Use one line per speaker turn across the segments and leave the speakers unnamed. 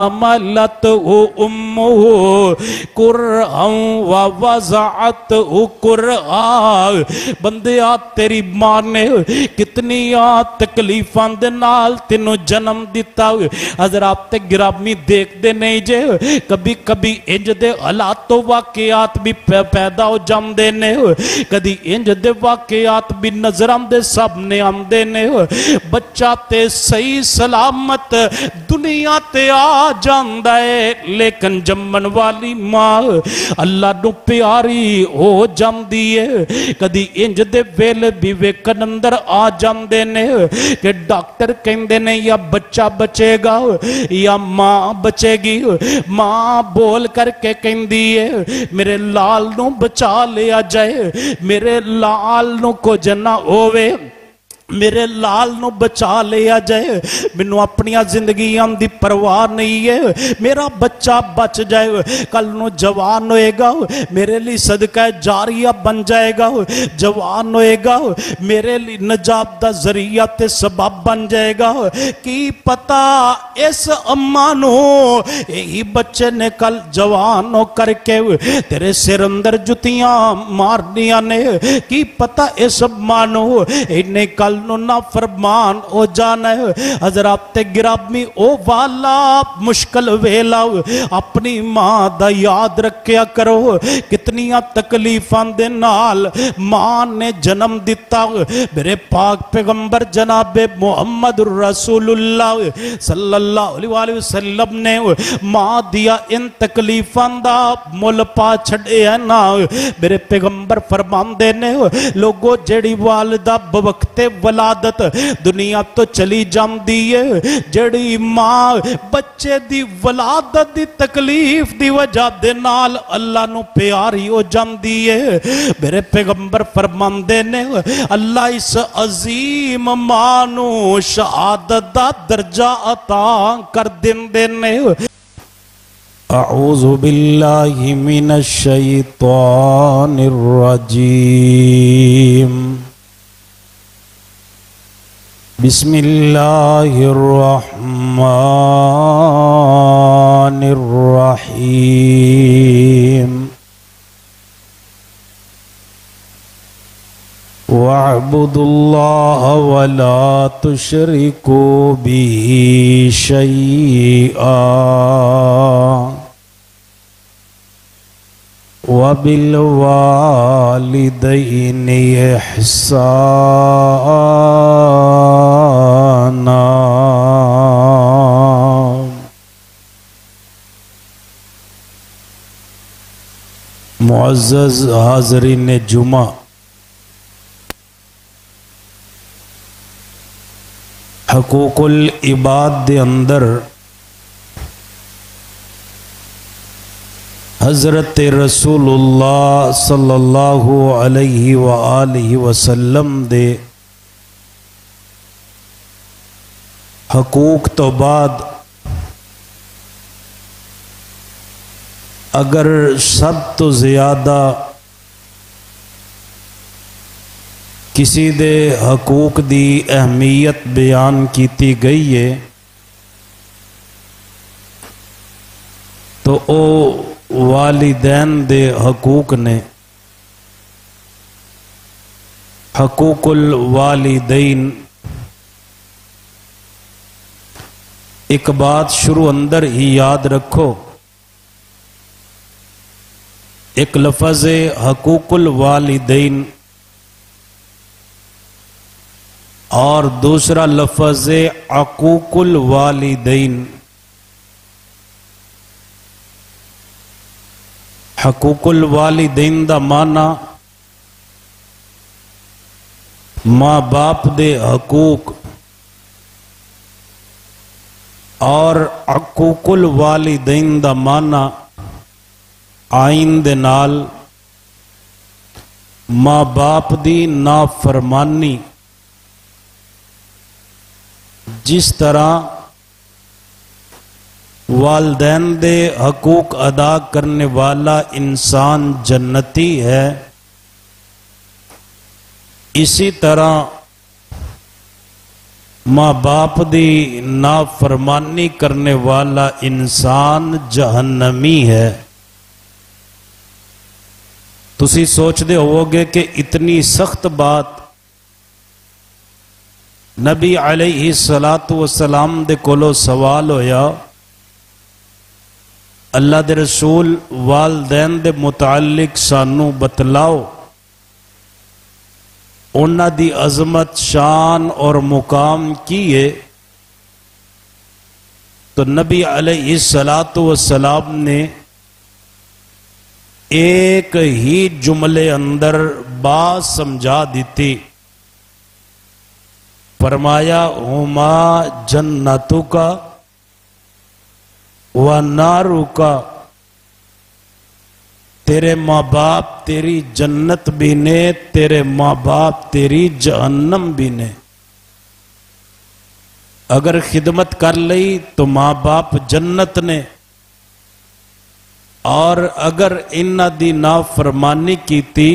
حملته امه کرہا ووضعته کرہا۔ بندیا تیری ماں نے کتنی تکلیفاں دے نال تینوں جنم دیتا۔ حضرات گرامی دیکھ دے نہیں جے کبھی کبھی انج دے حالات و واقعات بھی پیدا ہو جاندے نے، کدی انج دے واقعات بھی نظراں دے سامنے آندے نے، بچہ تے صحیح سلامت دنیا تے آ جاندہ ہے، لیکن جمن والی ماں اللہ نو پیاری ہو جاندی ہے۔ کدی انج دے ویل بھی ویکن اندر آ جاندے نے کہ ڈاکٹر کہندے نے یا بچہ بچے گا یا ماں بچے گی۔ ماں بول کر کے کہندی ہے میرے لال نو بچا لیا جائے، میرے لال نو کو جنہ ہوئے، میرے لال نو بچا لیا جائے، منو اپنی زندگیاں دی پرواہ نہیں ہے، میرا بچہ بچ جائے، کل نو جوان ہوئے گا میرے لیے صدقہ جاریہ بن جائے گا، جوان ہوئے گا میرے لیے نجات دا ذریعہ تے سبب بن جائے گا۔ کی پتا اس اماں نو یہی بچے نے کل جوان ہو کر کے تیرے سر اندر جتیاں مارنیاں نے، کی پتا اس اماں نو انہیں کل نو نافرمان ہو جانا ہے۔ حضرات گرامی او والا مشکل ویلا اپنی ماں دا یاد رکھیا کرو، کتنیاں تکلیفاں دے نال ماں نے جنم دیتا۔ میرے پاک پیغمبر جناب محمد رسول اللہ صلی اللہ علیہ وآلہ وسلم نے ماں دیا ان تکلیفاں دا مول پا چھڑے ہیں نا۔ میرے پیغمبر فرماندے نے لوگو جیڑی والدہ بوقت ولادت دنیا تو چلی جام دیئے، جڑی ماں بچے دی ولادت دی تکلیف دی وجہ دے نال اللہ نو پیاری ہو جام دیئے۔ میرے پیغمبر فرماندے نے اللہ اس عظیم ماں نو شہادت دا درجہ عطا کر دے نے۔ اعوذ باللہ من الشیطان الرجیم، بسم اللہ الرحمن الرحیم، وَاعْبُدُوا اللَّهَ وَلَا تُشْرِكُوا بِهِ شَيْئًا وَبِالْوَالِدَيْنِ إِحْسَانًا۔ معزز حاضرین جمعہ، حقوق العباد دے اندر حضرت رسول اللہ صلی اللہ علیہ وآلہ وسلم دے حقوق تو بعد اگر سب تو زیادہ کسی دے حقوق دی اہمیت بیان کیتی گئی ہے تو او والدین دے حقوق نے۔ حقوق الوالدین، ایک بات شروع اندر ہی یاد رکھو، ایک لفظ حقوق الوالدین اور دوسرا لفظ عقوق الوالدین۔ حقوق الوالدین دا معنی ماں باپ دے حقوق، اور عقوق الوالدین دا معنی آئین دے نال ماں باپ دی نافرمانی۔ جس طرح والدین دے حقوق ادا کرنے والا انسان جنتی ہے، اسی طرح माँ बाप दी नाफरमानी करने वाला इंसान जहन्नमी है। तुसी सोचते होवोगे कि इतनी सख्त बात नबी अलैहि सलातु वसलाम दे कोलो सवाल होया, अल्लाह दे रसूल वालदैन दे मुतालिक सानू बतलाओ, उन्हां दी अजमत शान और मुकाम की है। तो नबी अलैहि सलातु वसलाम ने एक ही जुमले अंदर बात समझा दी थी। फरमाया हुमा जन्नतुका व नारुका, तेरे माँ बाप तेरी जन्नत भी ने, तेरे माँ बाप तेरी जहन्नम भी ने। अगर खिदमत कर ली तो माँ बाप जन्नत ने, और अगर इन्हां दी नाफरमानी कीती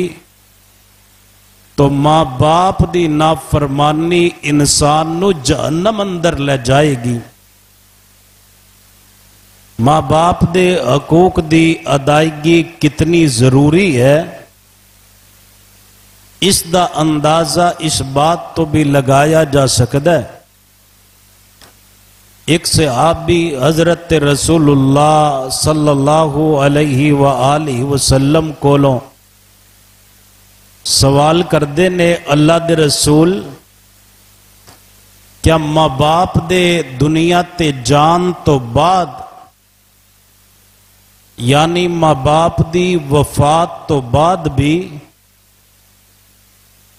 तो माँ बाप दी नाफरमानी इंसान नू जहन्नम अंदर ले जाएगी। माँ बाप दे हकूक दी अदायगी कितनी जरूरी है, इसदा अंदाजा इस बात तो भी लगाया जा सकता है। एक सहाबी हजरत रसूलुल्लाह सल्लल्लाहु अलैहि व आलिहि वसल्लम कोलों सवाल करते ने, अल्लाह दे रसूल, क्या माँ बाप दे दुनिया ते जान तो बाद, यानी माँ बाप दी वफात तो बाद भी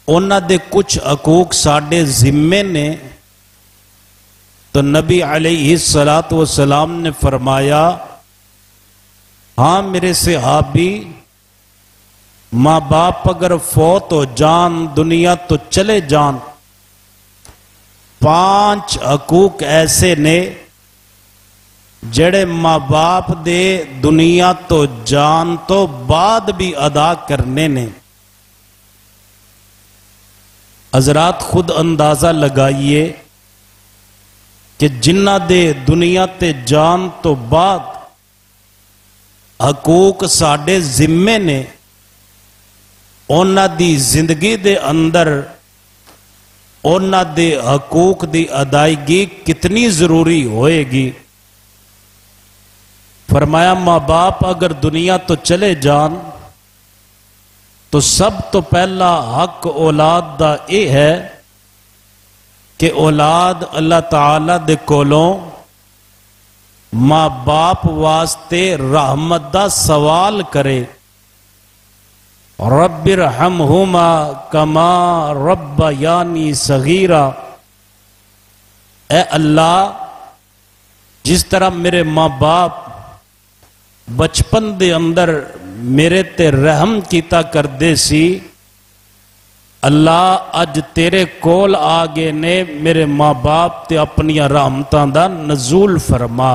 उन्हां दे कुछ हकूक साडे जिम्मे ने? तो नबी अलैहि सलातु वसलाम ने फरमाया, हाँ मेरे सहाबी, माँ बाप अगर फौत हो जान, दुनिया तो चले जान, 5 हकूक ऐसे ने जेड़े माँ बाप दे दुनिया तो जान तो बाद भी अदा करने ने। हजरात खुद अंदाजा लगाइए कि जिन्ना दे दुनिया ते जान तो बाद हकूक साडे जिम्मे ने, उन्हां दी जिंदगी दे अंदर उन्हां दे हकूक दी अदायगी कितनी जरूरी होएगी। फरमाया माँ बाप अगर दुनिया तो चले जान तो सब तो पहला हक औलाद दा ये है कि औलाद अल्लाह ताला दे कोलों माँ बाप वास्ते रहमत दा सवाल करे, रब्बिरहमहुमा कमा रब्बयानी सगीरा। ए अल्लाह, जिस तरह मेरे माँ बाप बचपन दे अंदर मेरे ते रहम कीता करदे सी, अल्लाह अज तेरे कोल आ गए ने, मेरे माँ बाप ते अपनियां रहमतां दा नजूल फरमा।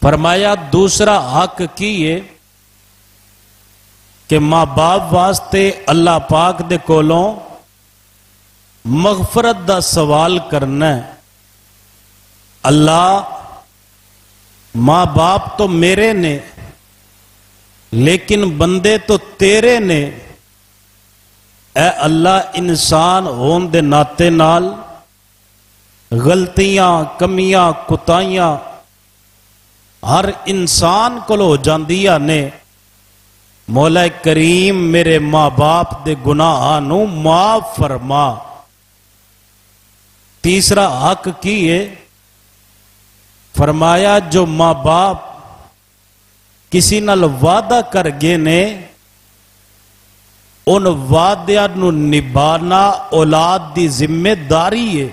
फरमाया दूसरा हक की है कि माँ बाप वास्ते अल्लाह पाक दे कोलों मगफरत दा सवाल करना है। अल्लाह, माँ बाप तो मेरे ने लेकिन बंदे तो तेरे ने। ऐ अल्लाह, इंसान होने दे नाते नाल गलतियां, कमियां, कुताइयां हर इंसान कोल हो जांदियां ने। मौला करीम मेरे माँ बाप दे गुनाहां नू माफ फरमा। तीसरा हक की है? फरमाया जो माँ बाप किसी नाल वादा कर गए ने, उन वादियां नू निभाना औलाद दी जिम्मेदारी है।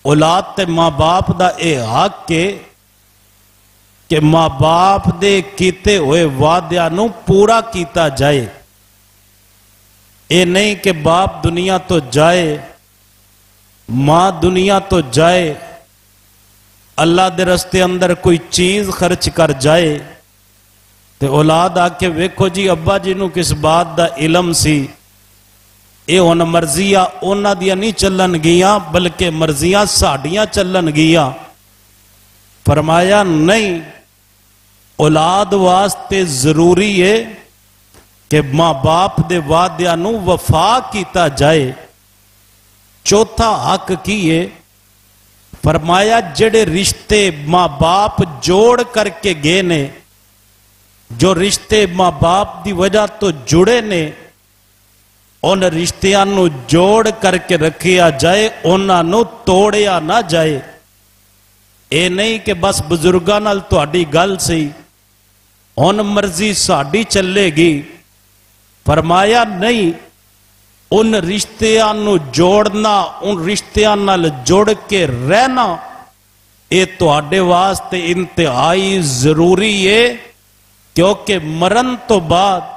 औलाद ते माँ बाप दा ये हक है कि माँ बाप दे कीते हुए वादियां नू पूरा कीता जाए। ये नहीं कि बाप दुनिया तो जाए, माँ दुनिया तो जाए, अल्लाह दे रस्ते अंदर कोई चीज खर्च कर जाए तो औलाद आके वेखो जी अब्बा जी नू किस बात दा इलम सी, یہ हुण मर्जियां उन्हां दियां नहीं चलन गियां बल्कि मर्जियां साडियां चलन गियां। फरमाया नहीं, औलाद वास्ते जरूरी है कि मां बाप दे वादियां नूं वफा कीता जाए। चौथा हक की है? फरमाया जेड़े रिश्ते मां बाप जोड़ करके गए ने, जो रिश्ते मां बाप दी वजह तो जुड़े ने, उन रिश्तियां नूं जोड़ करके रखिया जाए, उन्हां नूं तोड़िया ना जाए। ये नहीं कि बस बुजुर्गां नाल तुहाडी गल सी हुण मर्जी साडी चलेगी। फरमाया नहीं, उन रिश्तियां नूं जोड़ना, उन रिश्तियां नाल जुड़ के रहना, ये तुहाडे वास्ते इंतहाई जरूरी है, क्योंकि मरण तो बाद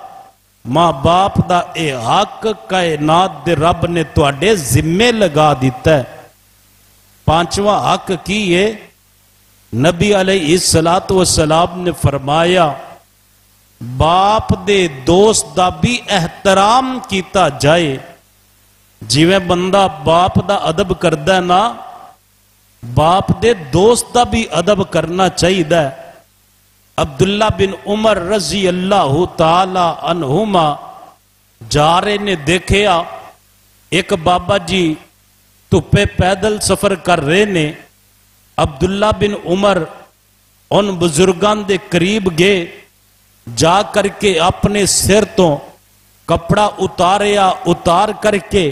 मां बाप दा ये हक कायनात दे रब ने तुहाडे जिम्मे लगा दिता है। पांचवा हक की है? नबी अलैहिस्सलातु वस्सलाम ने फरमाया बाप दे दोस्त दा भी एहतराम कीता जाए। जिवें बंदा बाप दा अदब करदा है ना, बाप दे दोस्त दा भी अदब करना चाहिए। अब्दुल्ला बिन उमर रजी अल्लाह ताला अन्हुमा जा रहे ने देखिया एक बाबा जी धुप्पे पैदल सफर कर रहे ने। अब्दुल्ला बिन उमर उन बुजुर्गां दे करीब गए, जा करके अपने सिर तो कपड़ा उतारिया, उतार करके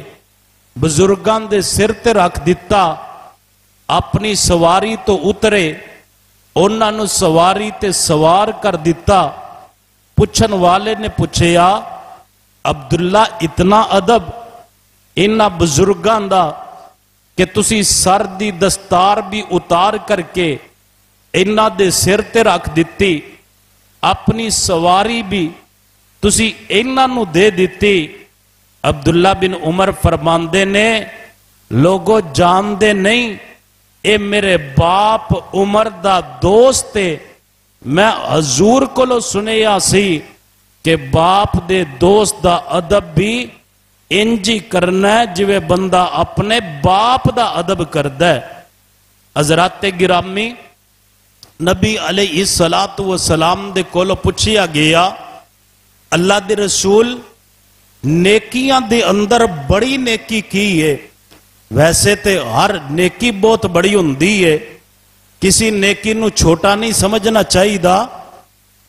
बुजुर्गां दे सिर ते रख दिता। अपनी सवारी तो उतरे, उन्हां नूं सवारी ते सवार कर दिता। पुछन वाले ने पूछया अब्दुल्ला इतना अदब इन्हां बुजुर्गां दा कि तुसी सर दी दस्तार भी उतार करके इन्हां दे सिर ते रख दिती, अपनी सवारी भी तुसी इन्हां नूं दे दिती। अब्दुल्ला बिन उमर फरमांदे ने लोगो जानदे नहीं, ए मेरे बाप उमर दा दोस्त है। मैं हजूर कोलों सुनिया सी कि बाप दे दोस्त दा अदब भी इंजी करना है जिवें बंदा अपने बाप दा अदब करदा है। हजराते गिरामी नबी अलैहिस्सलातु वस्सलाम दे कोलों पुछया गया अल्लाह दे रसूल नेकियां दे अंदर बड़ी नेकी की है? वैसे ते हर नेकी बहुत बड़ी हुंदी है, किसी नेकी नूं छोटा नहीं समझना चाहिए।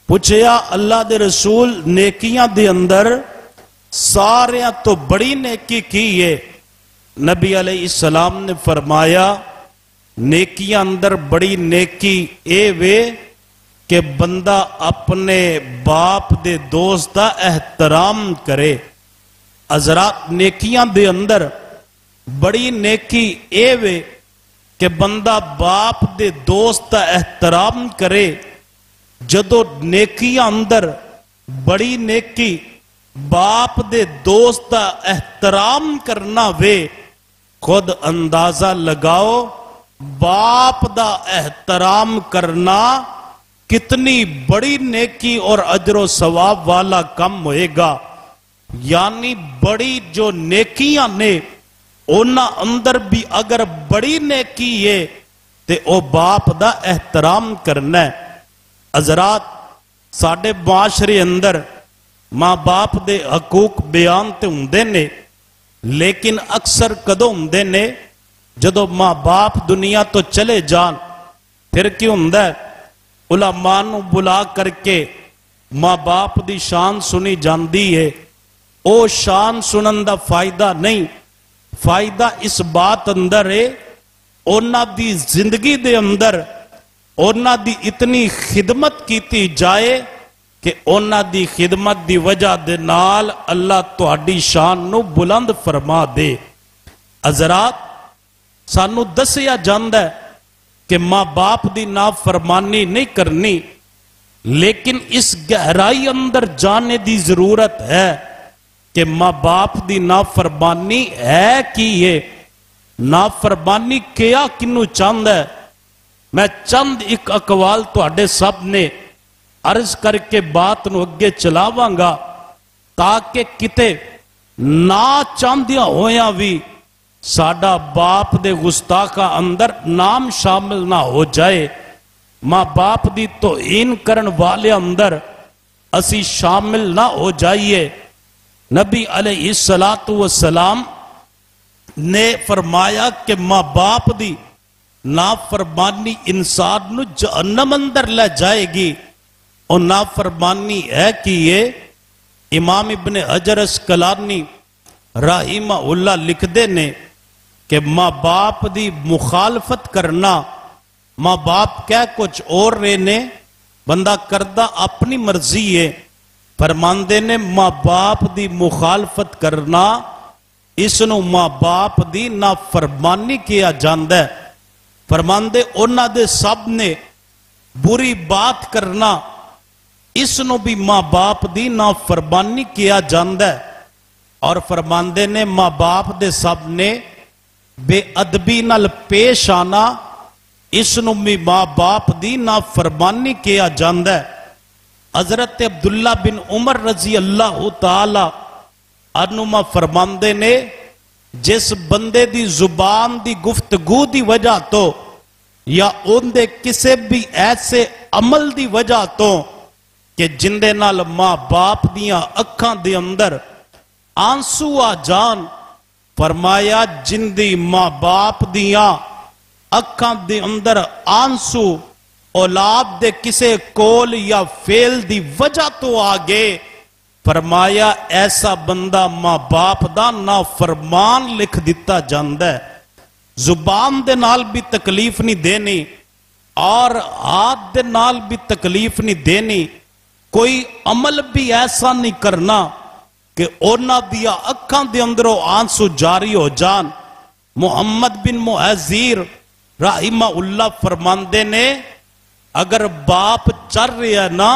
पूछया अल्लाह दे रसूल नेकियां दे अंदर सारियां तो बड़ी नेकी की है? नबी अलैहिस्सलाम ने फरमाया नेकियां अंदर बड़ी नेकी ए वे कि बंदा अपने बाप दे दोस्त दा एहतराम करे। हज़रात नेकियां दे अंदर बड़ी नेकी ए वे कि बंदा बाप दे दोस्त दा एहतराम करे। जदों नेकियां अंदर बड़ी नेकी बाप दे दोस्त दा एहतराम करना वे, खुद अंदाजा लगाओ बाप दा एहतराम करना कितनी बड़ी नेकी और अजरो सवाब वाला कम होएगा। यानी बड़ी जो नेकियां ने उन्हां अंदर भी अगर बड़ी नेकी है ते ओ बाप दा एहतराम करना है। हज़रात साडे माशरे अंदर मां बाप दे हकूक बयान ते हुंदे ने, लेकिन अक्सर कदों हुंदे ने जदों मां बाप दुनिया तो चले जान। फिर की हुंदा है उलमा नूं बुला करके मां बाप दी शान सुनी जाती है। ओ शान सुनन दा फायदा नहीं, फायदा इस बात अंदर है उन्हां दी जिंदगी दे अंदर उन्हां दी इतनी खिदमत कीती जाए कि उन्हां दी खिदमत दी वजह दे नाल अल्लाह तुहाडी शान नूं बुलंद फरमा दे। हज़रात सानू दसिया जांदा है कि मां बाप दी नाफरमानी नहीं करनी, लेकिन इस गहराई अंदर जाने दी जरूरत है कि मां बाप दी नाफरमानी है की है, नाफरमानी क्या किनू चाहता है। मैं चंद एक अकवाल तुहाडे सामने अर्ज करके बात नूं अगे चलावांगा ताकि किते ना चाहदिया होया भी साडा बाप दे गुस्ताखा अंदर नाम शामिल ना हो जाए, मां बाप दी तौहीन करन वाले अंदर असी शामिल ना हो जाइए। नबी अलैहिस्सलातु वस्सलाम ने फरमाया कि मां बाप दी नाफरमानी इंसान नू जहन्नम अंदर ले जाएगी। और नाफरमानी है कि ये इमाम इब्ने हजर अस्कलानी राहिमहुल्लाह लिखदे ने कि मां बाप दी मुखालफत करना, मां बाप कह कुछ और रहे ने, बंदा करदा अपनी मर्जी है। फरमांदे ने मां बाप दी मुखालफत करना, इसनू मां बाप दी नाफरमानी किया जांदा है। फरमांदे उन्हां दे सब ने बुरी बात करना, इसनू भी मां बाप दी नाफरमानी किया जांदा है। और फरमांदे ने मां बाप दे सब ने बेअदबी नाल पेश आना, इसनू भी मां बाप दी नाफरमानी किया जांदा है। हजरत अब्दुल्ला बिन उमर रजी अल्लाह ताला अन्हुमा फरमांदे ने जिस बंदे दी जुबान दी गुफ्तगू दी वजह तो या उनदे किसे भी ऐसे अमल दी वजह तो कि जिंदे नाल मां बाप दियां अखां दे अंदर आंसू आ जान, फरमाया जिंदी मां बाप दियां अखां दे अंदर आंसू औलाद दे किसे कोल या फेल दी वजह तो आ गए, फरमाया ऐसा बंदा मां बाप दा नाफरमान लिख दिता जांदा है। जुबान दे नाल भी तकलीफ नहीं देनी और हाथ दे नाल भी तकलीफ नहीं देनी, कोई अमल भी ऐसा नहीं करना कि उन्हां दिया अखां दे अंदरों आंसू जारी हो जान। मुहम्मद बिन मुअज़्ज़िर राहिमहुल्लाह फरमांदे ने अगर बाप चल रहा ना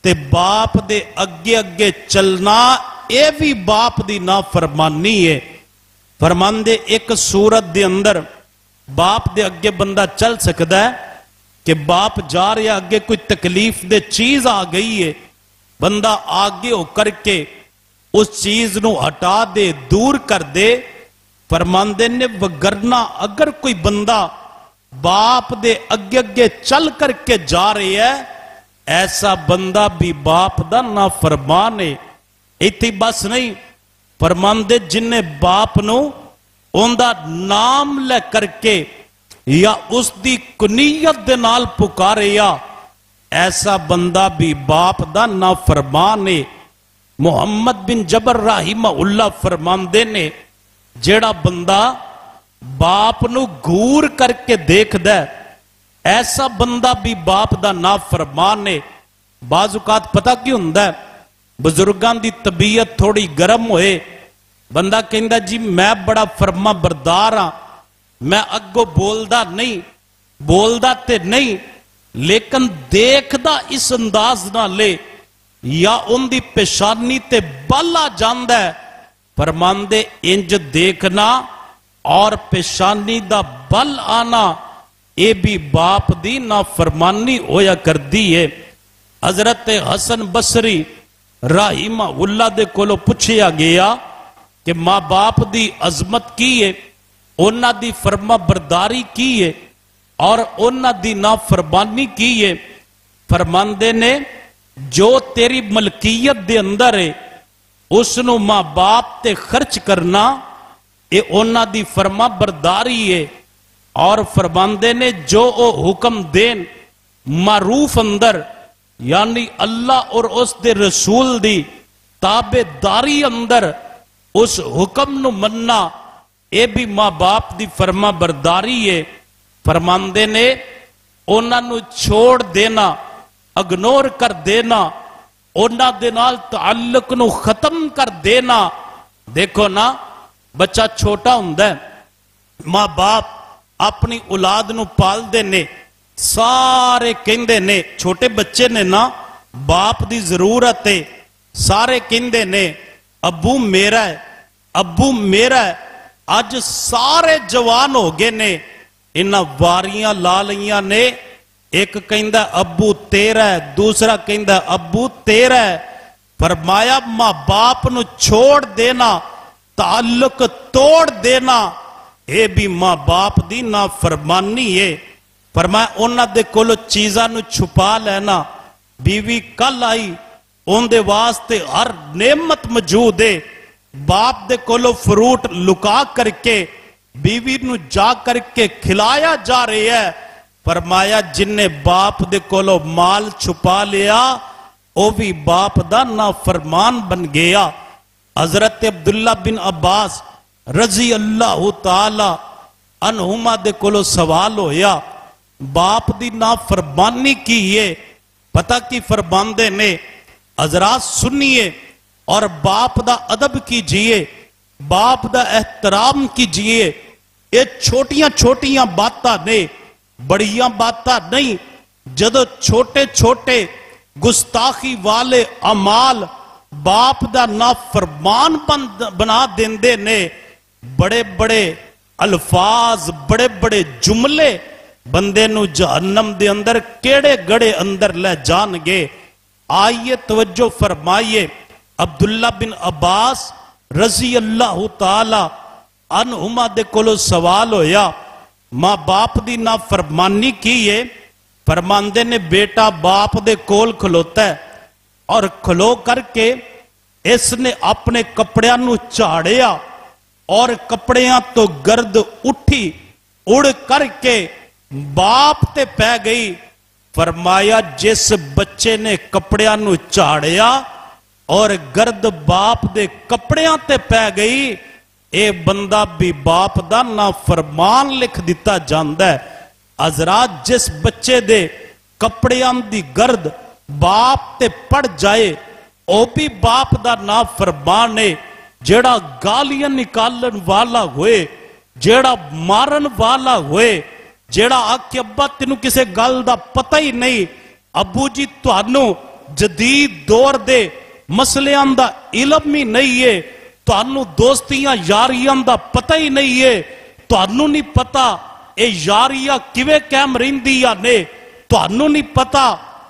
ते बाप दे अगे अगे चलना ये भी बाप दी नाफरमानी है। फरमांदे एक सूरत दे अंदर बाप दे अगे बंदा चल सकता है कि बाप जा रहा अगे कोई तकलीफ दे चीज आ गई है, बंदा आगे होकर के उस चीज नू हटा दे, दूर कर दे। फरमांदे ने वगरना अगर कोई बंदा बाप दे अगे अगे चल करके जा रहा है, ऐसा बंदा भी बाप दा नाफरमान है। इत्थे बस नहीं, फरमांदे जिन्ने बाप नू उनदा नाम ले करके या उसदी कुनीयत दे नाल पुकारिया, ऐसा बंदा भी बाप दा नाफरमान है। मुहम्मद बिन जबर राहिमहुल्लाह फरमांदे ने जेड़ा बंदा बाप नू घूर करके देखदा ऐसा बंदा भी बाप दा नाफरमान है। बाजुकात पता की हुंदा है, बुजुर्गां दी तबीयत थोड़ी गर्म होए, बंदा कहंदा जी मैं बड़ा फरमा बरदार हाँ, मैं अगो बोलदा नहीं, बोलदा ते नहीं लेकिन देखदा इस अंदाज नाले या उनकी पेशानी ते बल आ जांदा है। फरमांदे इंज देखना और पेशानी दा बल आना ये भी बाप दी नाफरमानी होया करदी है। हजरत हसन बसरी राहिमहुल्लाह दे कोलों पुछया गया कि मां बाप दी अजमत की है, उन्हां दी फरमा बरदारी की है और उन्हां दी नाफरमानी की है। फरमांदे ने जो तेरी मलकीयत दे अंदर है उसनू मां बाप ते खर्च करना ये उन्हां दी फरमा बरदारी है। और फरमांदे ने जो ओ हुक्म देन मारूफ अंदर यानी अल्लाह और उस दे रसूल दी ताबेदारी अंदर उस हुक्म नू मनना ये भी मां बाप दी फरमा बरदारी है। फरमांदे ने उन्हां नू छोड़ देना, इग्नोर कर देना, उन्हां दे नाल ताल्लुक नू खत्म कर देना। देखो ना बच्चा छोटा हुंदा है, मां बाप अपनी औलाद नू पालदे ने, सारे कहंदे ने छोटे बच्चे ने ना बाप दी जरूरत है, सारे कहंदे ने अब्बू मेरा है, अब्बू मेरा है। अज सारे जवान हो गए ने, इन्हां वारियां ला लईयां ने, एक कहंदा अब्बू तेरा है, दूसरा कहंदा अब्बू तेरा है। فرمایا ماں باپ نو چھوڑ دینا، تعلق توڑ دینا، اے بھی ماں باپ دی نافرمانی ہے۔ فرمایا انہاں دے کولو چیزاں نو چھپا لینا، بیوی کل آئی ان دے واسطے ہر نعمت موجود ہے، باپ دے کولو فروٹ لکا کر کے بیوی نو جا کر کے کھلایا جا رہی ہے۔ فرمایا جن نے باپ دے کولو مال چھپا لیا او بھی باپ دا نافرمان بن گیا۔ حضرت عبداللہ بن عباس رضی اللہ تعالی عنہما دے کولو سوال ہویا باپ دی نافرمانی کی ہے، پتہ کی فرماندے نے، حضرات سنیے اور باپ دا ادب کیجئے، باپ دا احترام کیجئے۔ یہ چھوٹیاں چھوٹیاں باتاں نے، بڑیاں باتاں نہیں۔ جدو چھوٹے چھوٹے گستاخی والے اعمال باپ دا نافرمان بنا دیندے نے، بڑے بڑے الفاظ، بڑے بڑے جملے بندے نو جہنم دے اندر کیڑے گڑے اندر لے جان گے۔ آئیے توجہ فرمائیے، عبداللہ بن عباس رضی اللہ تعالی عنہما دے کولو سوال ہویا ماں باپ دی نافرمانی کی ہے؟ فرماندے نے بیٹا باپ دے کول کھلوتا ہے اور کھلو کر کے اس نے اپنے کپڑیاں نو چاڑیا اور کپڑیاں تو گرد اٹھی اڑ کر کے باپ تے پہ گئی۔ فرمایا جس بچے نے کپڑیاں نو چاڑیا اور گرد باپ دے کپڑیاں تے پہ گئی، اے بندہ بھی باپ دا نافرمان لکھ دیتا جاندہ ہے۔ حضرات جس بچے دے کپڑیاں دی گرد باپ تے پڑ جائے او بھی باپ دا نافرمان ہے۔ جیڑا گالیاں نکالن والا ہوئے، جیڑا مارن والا ہوئے، جیڑا آکے ابا تینوں کسے گل دا پتہ ہی نہیں، ابو جی توانوں جدید دور دے مسئلیاں دا علم ہی نہیں ہے، توانوں دوستیاں یاریاں دا پتہ ہی نہیں ہے، توانوں نہیں پتہ اے یاریاں کیویں قائم رہندیاں نے، توانوں نہیں پتہ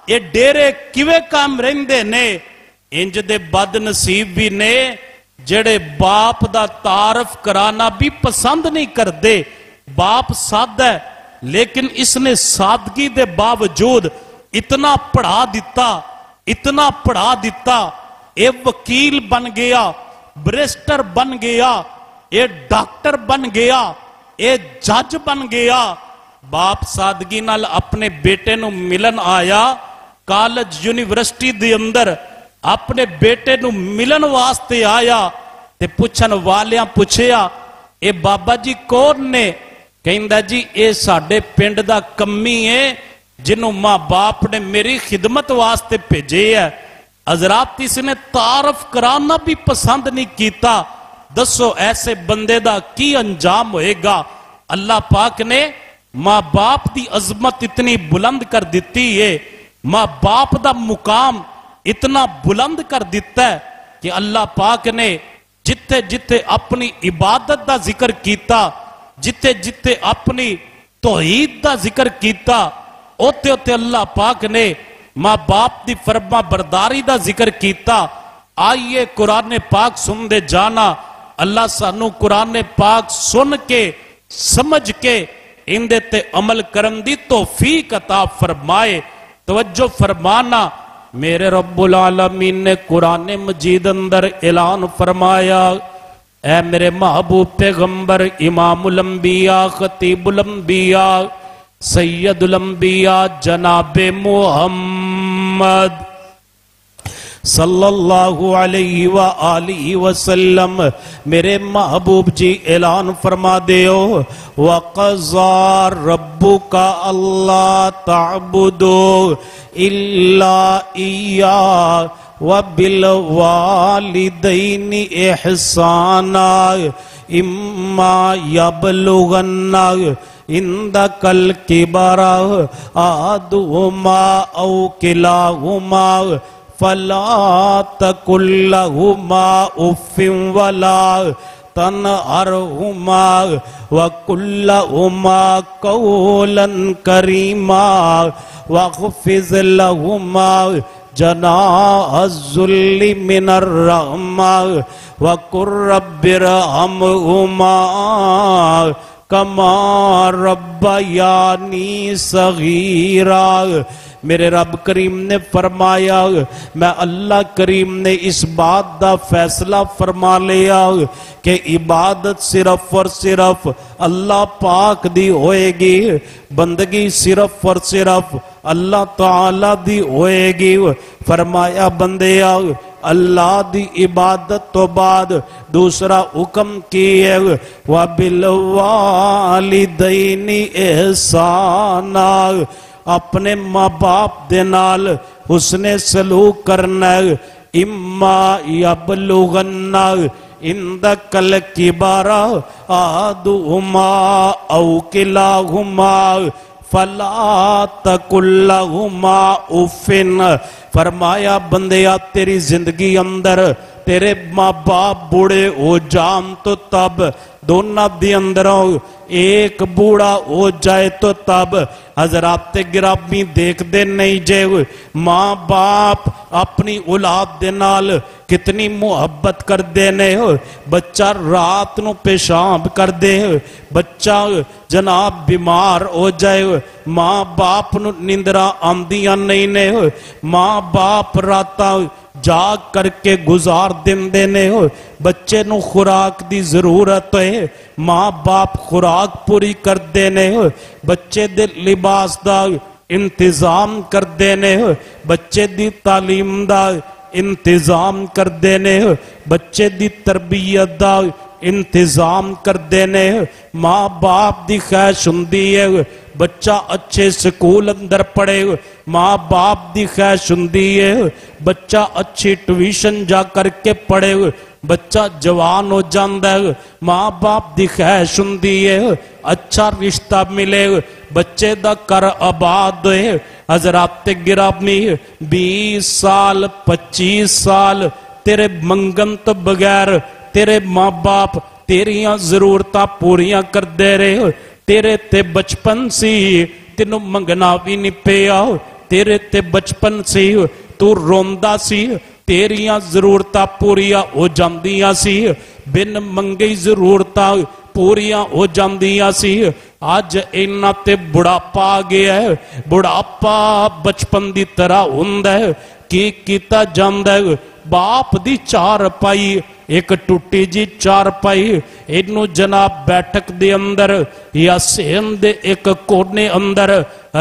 اے ڈیرے کیویں قائم رہندے نے۔ انج دے بد نصیب بھی نے جڑے باپ دا تعارف کرانا بھی پسند نہیں کر دے۔ باپ سادہ ہے لیکن اس نے سادگی دے باوجود اتنا پڑھا دیتا، اتنا پڑھا دیتا، اے وکیل بن گیا، بریسٹر بن گیا، اے ڈاکٹر بن گیا، اے جج بن گیا۔ باپ سادگی نال اپنے بیٹے نو ملن آیا، کالج یونیورسٹی دے اندر اپنے بیٹے نو ملن واسطے آیا تے پوچھن والیاں پوچھیا اے بابا جی کون نے؟ کہندا جی اے ساڈے پنڈ دا کمی ہے جنہوں ماں باپ نے میری خدمت واسطے بھیجے ہے۔ حضرات اس نے تعارف کرانا بھی پسند نہیں کیتا۔ دسو ایسے بندے دا کی انجام ہوئے گا؟ اللہ پاک نے ماں باپ دی عظمت اتنی بلند کر دیتی ہے، ماں باپ دا مقام اتنا بلند کر دیتا ہے کہ اللہ پاک نے جتے جتے اپنی عبادت دا ذکر کیتا، جتے جتے اپنی توحید دا ذکر کیتا، اوتے اوتے اللہ پاک نے ماں باپ دی فرما برداری دا ذکر کیتا۔ آئیے قرآن پاک سن دے جانا، اللہ سانو قرآن پاک سن کے سمجھ کے اندے تے عمل کرن دی توفیق عطا فرمائے۔ توجہ فرمانا، میرے رب العالمین نے قرآن مجید اندر اعلان فرمایا، اے میرے محبوب پیغمبر امام الانبیاء خطیب الانبیاء سید الانبیاء جناب محمد صلی اللہ علیہ وآلہ وسلم، میرے محبوب جی اعلان فرما دیو، وَقَضَى رَبُّكَ أَلَّا تَعْبُدُوا إِلَّا إِيَّاهُ وَبِالْوَالِدَيْنِ إِحْسَانًا إِمَّا يَبْلُغَنَّ عندك الكبر أحدهما أو كلاهما فلا تقل لهما أف ولا تنهرهما وقل لهما قولا كريما واخفض لهما جناح الذل من الرحمہ وقل رب ارحمہما کما ربیانی صغیرا۔ میرے رب کریم نے فرمایا، میں اللہ کریم نے اس بات دا فیصلہ فرما لیا کہ عبادت صرف اور صرف اللہ پاک دی ہوئے گی، بندگی صرف اور صرف اللہ تعالی دی ہوئے گی۔ فرمایا بندیا اللہ دی عبادت تو بعد دوسرا حکم کی ہے وَبِالْوَالِدَيْنِ احسانا، اپنے ماں باپ دے نال حسن سلوک کرنا ہے۔ اما یبلغن عندک الکبر احدہما او کلاہما فلا تقل لہما اف۔ فرمایا بندیا تیری زندگی اندر تیرے ماں باپ بوڑھے ہو جان تو تب، دونوں دی اندروں ایک بوڑھا ہو جائے تو تب۔ حضرات گرامی دیکھ دے نہیں جے ماں باپ اپنی اولاد دے نال کتنی محبت کر دینے ہو۔ بچہ رات نو پیشاب کر دے، بچہ جناب بیمار ہو جائے، ماں باپ نو نیندرا آندیاں نہیں نے، ماں باپ راتاں جاگ کر کے گزار دن دینے ہو۔ بچے نو خوراک دی ضرورت ہے، ماں باپ خوراک پوری کر دینے ہو۔ بچے دے لباس دا انتظام کر دینے ہو، بچے دی تعلیم دا انتظام کر دینے ہو، بچے دی تربیت دا انتظام کر دینے ہو۔ ماں باپ دی خواہش ہوندی ہے بچہ اچھے سکول اندر پڑھے، ماں باپ دی خواہش ہوندی ہے بچہ اچھی ٹیوشن جا کر کے پڑھے، بچہ جوان ہو جاندہ ہے، ماں باپ دی خواہش ہوندی ہے اچھا رشتہ ملے، بچے دا کر آباد ہوئے۔ حضرات گرامی 20 سال 25 سال تیرے منگن تو بغیر تیرے ماں باپ تیریاں ضرورتاں پوریاں کر دے رہے ہو۔ تیرے تے بچپن سی تینوں منگنا بھی نہیں پیا، تیرے تے بچپن سی تو روندہ سی، تیریاں ضرورتاں پوریاں ہو جاندیاں سی، بن منگی ضرورتاں پوریاں ہو جاندیاں سی۔ آج اینا تے بڑھاپا آ گیا ہے، بڑھاپا بچپن دی طرح ہوندہ ہے، کی کیتا جاندہ ہے۔ باپ دی چار پائی ایک ٹوٹی جی چار پائی انو جناب بیٹھک دے اندر یا سین دے ایک کونے اندر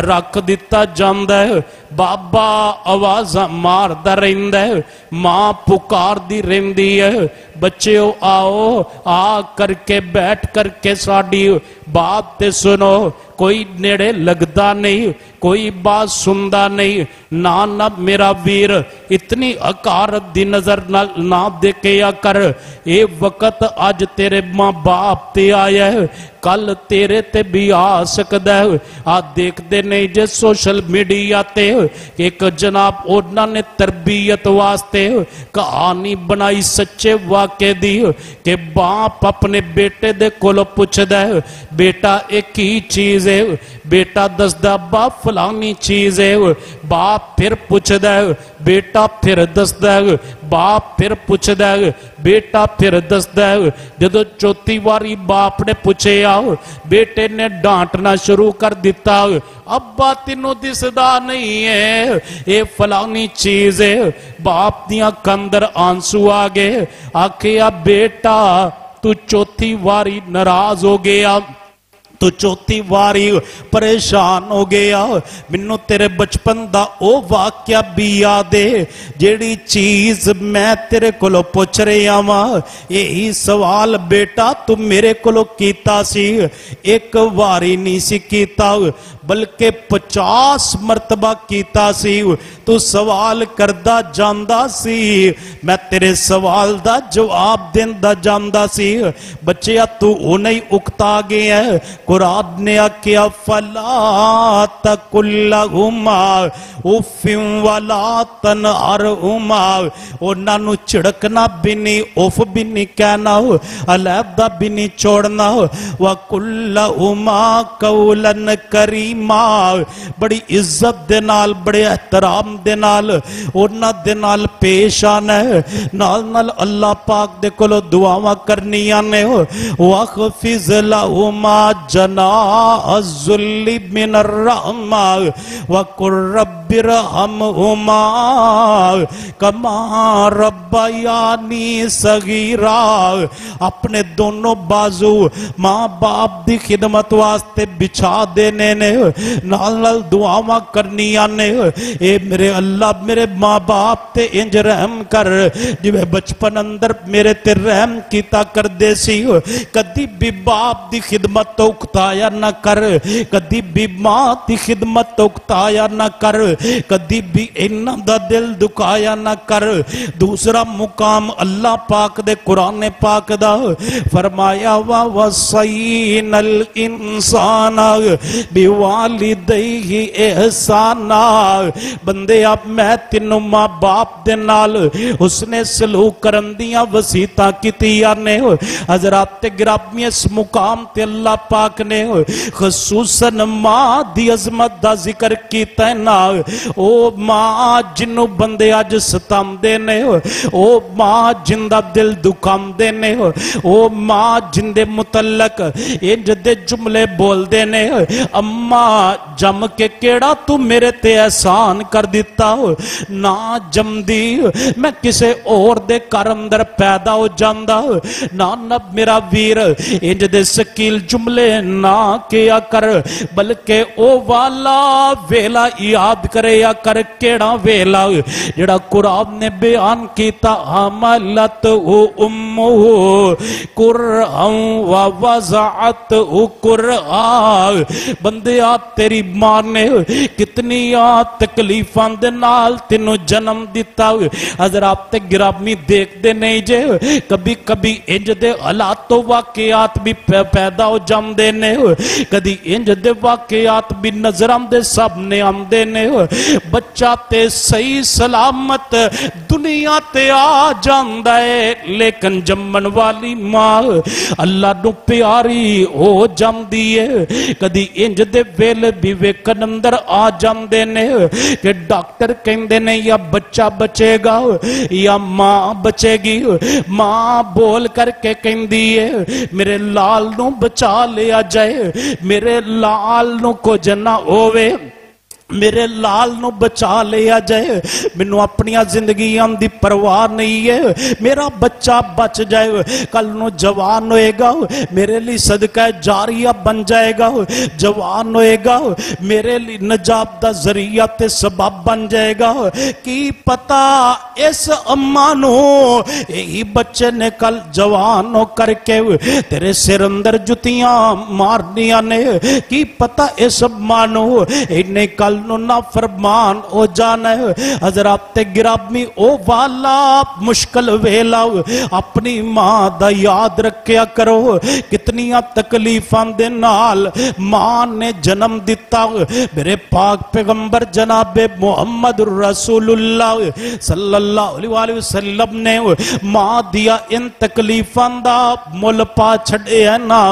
رکھ دیتا جاندہ ہے۔ بابا آواز مار دا رہندہ ہے، ماں پکار دی رہندی ہے، بچے آؤ آ کر کے بیٹھ کر کے ساڑی بات تے سنو۔ کوئی نیڑے لگدا نہیں، کوئی بات سندہ نہیں، نانا میرا ویر اتنی حقارت دی نظر نہ دیکھیا کر۔ اے وقت آج تیرے ماں باپ تے آیا ہے، کل تیرے تے بھی آ سکتا ہے۔ آج دیکھ دے نہیں جے سوشل میڈیا تے ایک جناب اوڑنا نے تربیت واسطے کہانی بنائی سچے واقع دی کہ باپ اپنے بیٹے دے کولو پوچھ دے بیٹا ایک ہی چیز ہے، بیٹا دس دا باپ فلانی چیز ہے، باپ پھر پوچھ دے بیٹا پھر دس دے، باپ پھر پوچھ دے بیٹا پھر دس دے۔ جدو چوتھی واری باپ نے پوچھے بیٹے نے ڈانٹنا شروع کر دیتا، ابا تینوں دسدا نہیں ہے اے فلانی چیز ہے۔ باپ دیاں کندر آنسو آگے آکھیا بیٹا تو چوتھی واری ناراض ہو گیا، تو چوتھی واری پریشان ہو گیا، منو تیرے بچپن دا او واقعہ بھی یادے جیڑی چیز میں تیرے کولو پوچھ رہی آواں۔ یہی سوال بیٹا تم میرے کولو کیتا سی، ایک واری نہیں سی کیتا بلکہ 50 مرتبہ کیتا سی۔ تو سوال کردہ جاندہ سی، میں تیرے سوال دا جواب دیندہ جاندہ سی۔ بچیا تو انہیں اکتا گیا ہے، قرآن نے کیا فلا تقل لہما اف ولا تنہرہما، انہاں نو چھڑکنا بھی نہیں، اف بھی نہیں کہنا، علیحدہ بھی نہیں چھوڑنا۔ وقل لہما قولا کریما، मां बड़ी इज्जत दे नाल बड़े एहतराम दे नाल उन्हां दे नाल पेश आना है नाल नाल अल्लाह पाक दे कोलों दुआवां करनियां ने वखफिज लहुमा जनाह ज़ुल्ली मिनर रहमा वकुर रब्बिरहमहुमा कमा रब्बयानी सगीरा। अपने दोनों बाजू मां बाप दी खिदमत वास्ते बिछा देने ने नाल नाल दुआवां करनियां ने ए मेरे अल्लाह मेरे मां बाप ते इंज रहम कर जिवें बचपन अंदर मेरे ते रहम कीता करदे सी। कदी भी बाप दी खिदमत तो उकताया ना कर, कदी भी मां दी खिदमत तो उकताया ना कर, कदी भी इन्हां दा दिल दुखाया ना कर। दूसरा मुकाम अल्लाह पाक दे कुरान पाक दा फरमाया वा वसैनल इंसाना बिवालिदैहि एहसाना। बंदे आप मैं तेनों मां बाप दे नाल उसने सलूक करन दियां वसीयतां कीतियां ने। हज़रात गिरामी इस मुकाम ते अल्लाह पाक ने खसूसन मां दी अजमत दा जिक्र कीता है ना। ओ मां जिन्नों बंदे अज सतांदे ने, ओ मां जिंदा दिल दुखांदे ने, ओ मां जिंदे मुतल्लक इंज दे जुमले बोलदे ने अम्मा जम के केड़ा तू मेरे ते एहसान कर दिता ना जमदी मैं किसे और दे घर अंदर पैदा हो जांदा ना। न मेरा वीर इंज दे शकील जुमले ना किया कर बल्कि ओ वाला वेला याद करे या कर केड़ा वेला जेड़ा कुरान ने बयान कीता हमलत उम्मु कुरअन व वज़अत कुरअन। बंदिया तेरी मां ने कितनी तकलीफां दे नाल तेनों जन्म दिता। हज़रात गिरामी देखते नहीं जे कभी कभी इंज दे हालात तो वाकयात भी पैदा हो जाते ने, कभी इंज दे वाकयात भी नजरां दे सामने आते ने। बच्चा ते सही सलामत दुनिया ते आ जांदा है लेकिन जम्मन वाली मां अल्लाह नू प्यारी हो जांदी है। कदी इंज दे वेल भी वेखन अंदर आ जांदे ने कि डॉक्टर कहंदे ने या बच्चा बचेगा या मां बचेगी। मां बोल करके कहंदी है मेरे लाल नू बचा लिया जाए, मेरे लाल नू कुछ ना होवे, मेरे लाल नू बचा लिया जाए। मैनू अपनी जिंदगियां दी परवाह नहीं है, मेरा बच्चा बच जाए, कल नू जवान होएगा मेरे लिए सदका जारिया बन जाएगा, जवान होएगा मेरे लिए नजात दा जरिया ते सबब बन जाएगा। की पता इस अम्मा नू यही बच्चे ने कल जवान हो करके तेरे सिर अंदर जुतियां मारनिया ने। की पता इस अम्मा नू इन्हें कल ना फरमान हो जाना है। हज़रात गिरामी ओ वाला मुश्किल वेला अपनी मां दा याद रखया करो। कितनियां तकलीफां दे नाल मां ने जन्म दिता। मेरे पाक पैगंबर जनाबे मुहम्मद रसूलुल्लाह सल्लल्लाहु अलैहि वसल्लम ने मां दिया इन तकलीफां दा मुल पा छड़े है ना।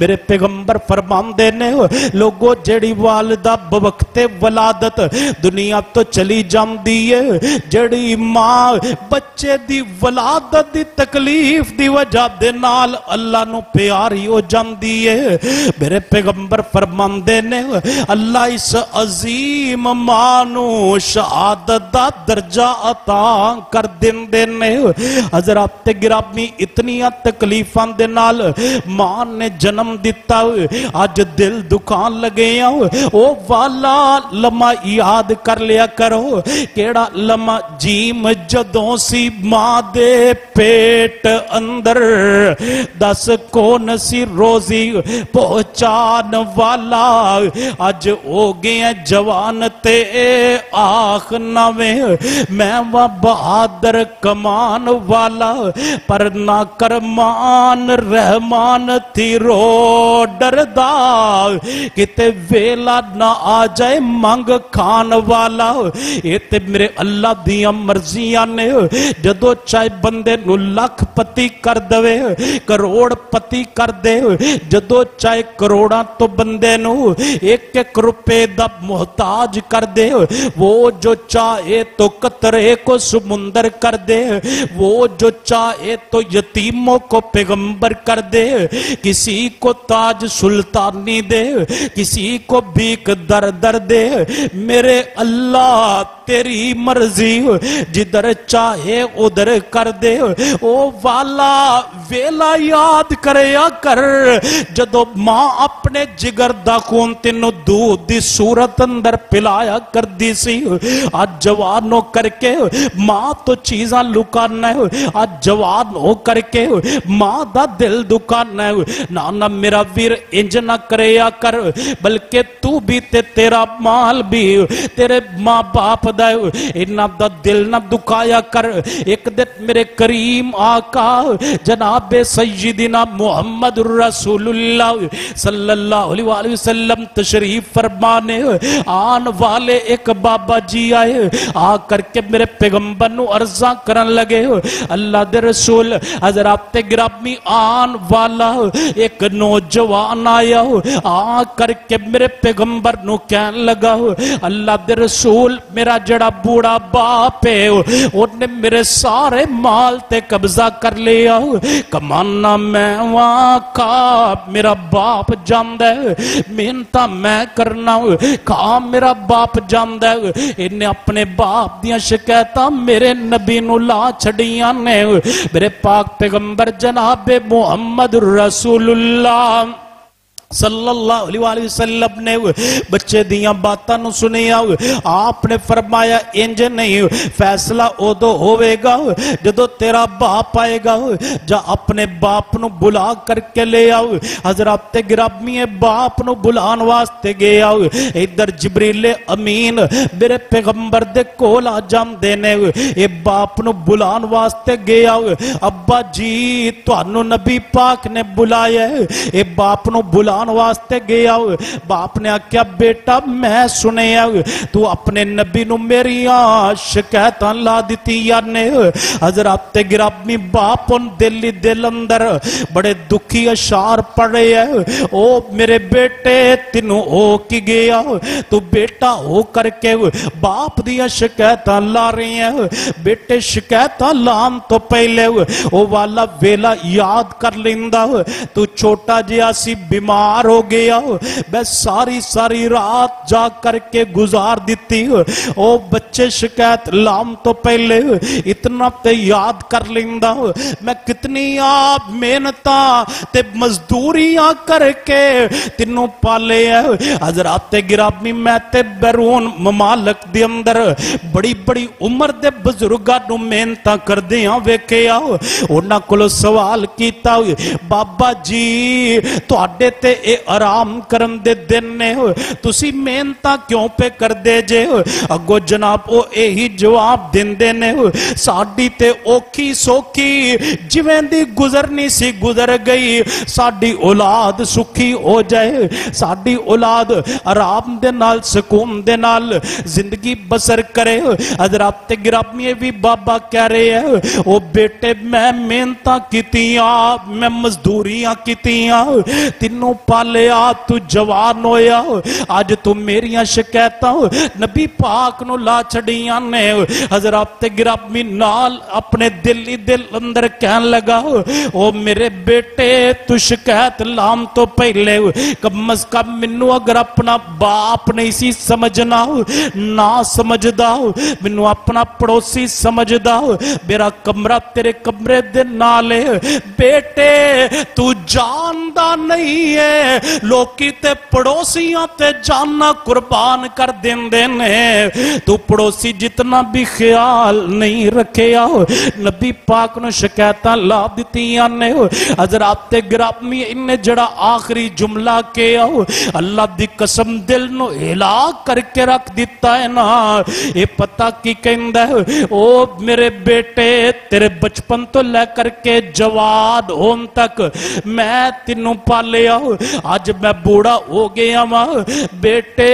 मेरे पैगंबर फरमांदे ने लोगो जेड़ी वालिदा बवक्ते वलादत दुनिया तो चली जाती है, जड़ी मां बच्चे दी वलादत दी तकलीफ दी वजह दे नाल अल्लाह नू प्यारी हो जाती है। मेरे पैगंबर फरमांदे ने अल्लाह इस अजीम मां नू शहादत दा दर्जा अता कर देंदे ने। हज़रात गिरामी इतनियां तकलीफां दे नाल मां ने जन्म दिता, अज दिल दुखान लगे ओ वाला लम्हा याद कर लिया करो। केड़ा लम्हा जीम जदों सी मां दे पेट अंदर दस कौन सी रोजी पहुंचान वाला। अज हो गए जवान ते आख नवे मैं वा बहादुर कमान वाला पर ना करमान रहमान थी रो डरदा किते वेला ना आ जाए मंग खान वाला ये ते मेरे अल्लाह दियां मर्जियां ने जदों चाहे बंदे नू लखपति कर दवे करोड़पति कर दे जदों चाहे करोड़ां तो बंदे नू एक एक रुपए दा मोहताज कर दे वो जो चाहे तो कतरे को समुंदर कर दे वो जो चाहे तो यतीमों को पैगंबर कर दे किसी को ताज सुल्तानी दे किसी को भीख दर दर दे मेरे अल्लाह तेरी मर्जी जिधर चाहे उधर कर दे ओ वाला वेला याद करया कर जदों मां अपने जिगर दा खून तेनों दूध दी सूरत अंदर पिलाया कर दी सी आज जवान हो करके मां तो चीज़ां लुकाना है आज जवान हो करके मां दा दिल दुकाना है ना ना मेरा वीर इंज ना करया कर बल्कि तू भी ते तेरा माल भी तेरे मां बाप दा इन्ना दा दिल ना दुखाया कर एक दिन मेरे करीम आका जनाबे सय्यिदिना मुहम्मद रसूलुल्लाह सल्लल्लाहु अलैहि वसल्लम तशरीफ फरमाने आन वाले एक बाबा जी आए आ करके मेरे पैगंबर नु अर्जा करन लगे अल्लाह दे रसूल हजरात गिरामी आन वाला एक नौजवान आया आ करके मेरे पैगंबर नु कहन लगा अल्लाह दे रसूल मेरा जड़ा बूढ़ा बाप है उन्हें मेरे सारे माल ते कब्जा कर लिया कमाना मैं वहां का मेरा बाप जानदा है मेहनता मैं करना खा मेरा बाप जानदा है इन्हें अपने बाप दियां शिकायतां मेरे नबी नू ला छड़ियां ने मेरे पाक पैगंबर जनाबे मुहम्मद रसूलुल्लाह सल्लल्लाहु अलैहि वसल्लम ने बच्चे दियां बातां नु सुनिया आपने फरमाया इंज नहीं फैसला उदों होवेगा जदों तेरा बाप आएगा जा अपने बाप नु बुला करके ले आओ हजरत गिरामी बाप नु बुलान वास्ते गए आओ इधर जिब्रील अमीन मेरे पैगंबर दे कोल आ जांदे ने ये बाप नु बुलान वास्ते गए आओ अब्बा जी तुहानू नबी पाक ने बुलाया ये बाप नु बुला वास्ते गया बाप ने आख्या बेटा मैं सुनिया तू अपने नबी नु मेरिया शिकायत ला दी ने हजरत गिरामी बाप दिल्ली दिल अंदर बड़े दुखी अशार पड़े है ओ मेरे बेटे तेनू हो की गया तू बेटा हो करके बाप दिया शिकायत ला रही है बेटे शिकायत लान तो पहले ओ वाला वेला याद कर लेंदा तू छोटा जिहा सी बीमार हो गया मैं सारी सारी रात जा करके गुजार दी ओ बच्चे शिकायत लाम तो पहले इतना ते याद कर लेंदा मैं कितनी आप मेहनता ते मजदूरियां करके तीनों पाले है हजरात गिरामी मैं ते बैरून ममालक दे अंदर बड़ी बड़ी उम्र दे बुजुर्गां नू मेहनतां करदियां वेखिया उन्हां कोलों सवाल कीता बाबा जी तुहाडे ते आराम करन दे दिन ने तुसी मेहनतां क्यों पे कर दे जे अगो जनाब ओ यही जवाब देंदे ने साडी ते औखी सौखी जिवें दी गुजरनी सी गुजर गई साडी औलाद सुखी हो जाए साडी औलाद आराम दे नाल सुकून दे नाल जिंदगी बसर करे हजरात गिरामी भी बाबा कह रहे हैं ओ बेटे मैं मेहनतां कीतियां मैं मजदूरियां कीतियां तीनों पाले तू जवान होया आज तू मेरिया शिकायत नबी पाक नु ला छड़ियां ने हजरत गिरामी नाल अपने दिल ही दिल अंदर कहन लगा ओ मेरे बेटे तू शिकायत लाम तो पहले कम अज कम मैनू अगर अपना बाप नहीं सी समझना ना समझदा मैनू अपना पड़ोसी समझदा मेरा कमरा तेरे कमरे दे नाल बेटे तू जानदा नहीं है लोकी ते पड़ोसियां ते जाना कुर्बान कर देंदे ने तू पड़ोसी जितना भी ख्याल नहीं रखिया नबी पाक ने शिकायतां ला दित्तियां ने हजरात गिरामी इन्ने जड़ा आखिरी जुमला किया अल्लाह दी कसम दिल नु हिला करके रख दिता है ना ये पता की कहंदा है ओ मेरे बेटे तेरे बचपन तो लेकर के जवान होन तक मैं तेनू पालिया आज मैं बूढ़ा हो गया वा। बेटे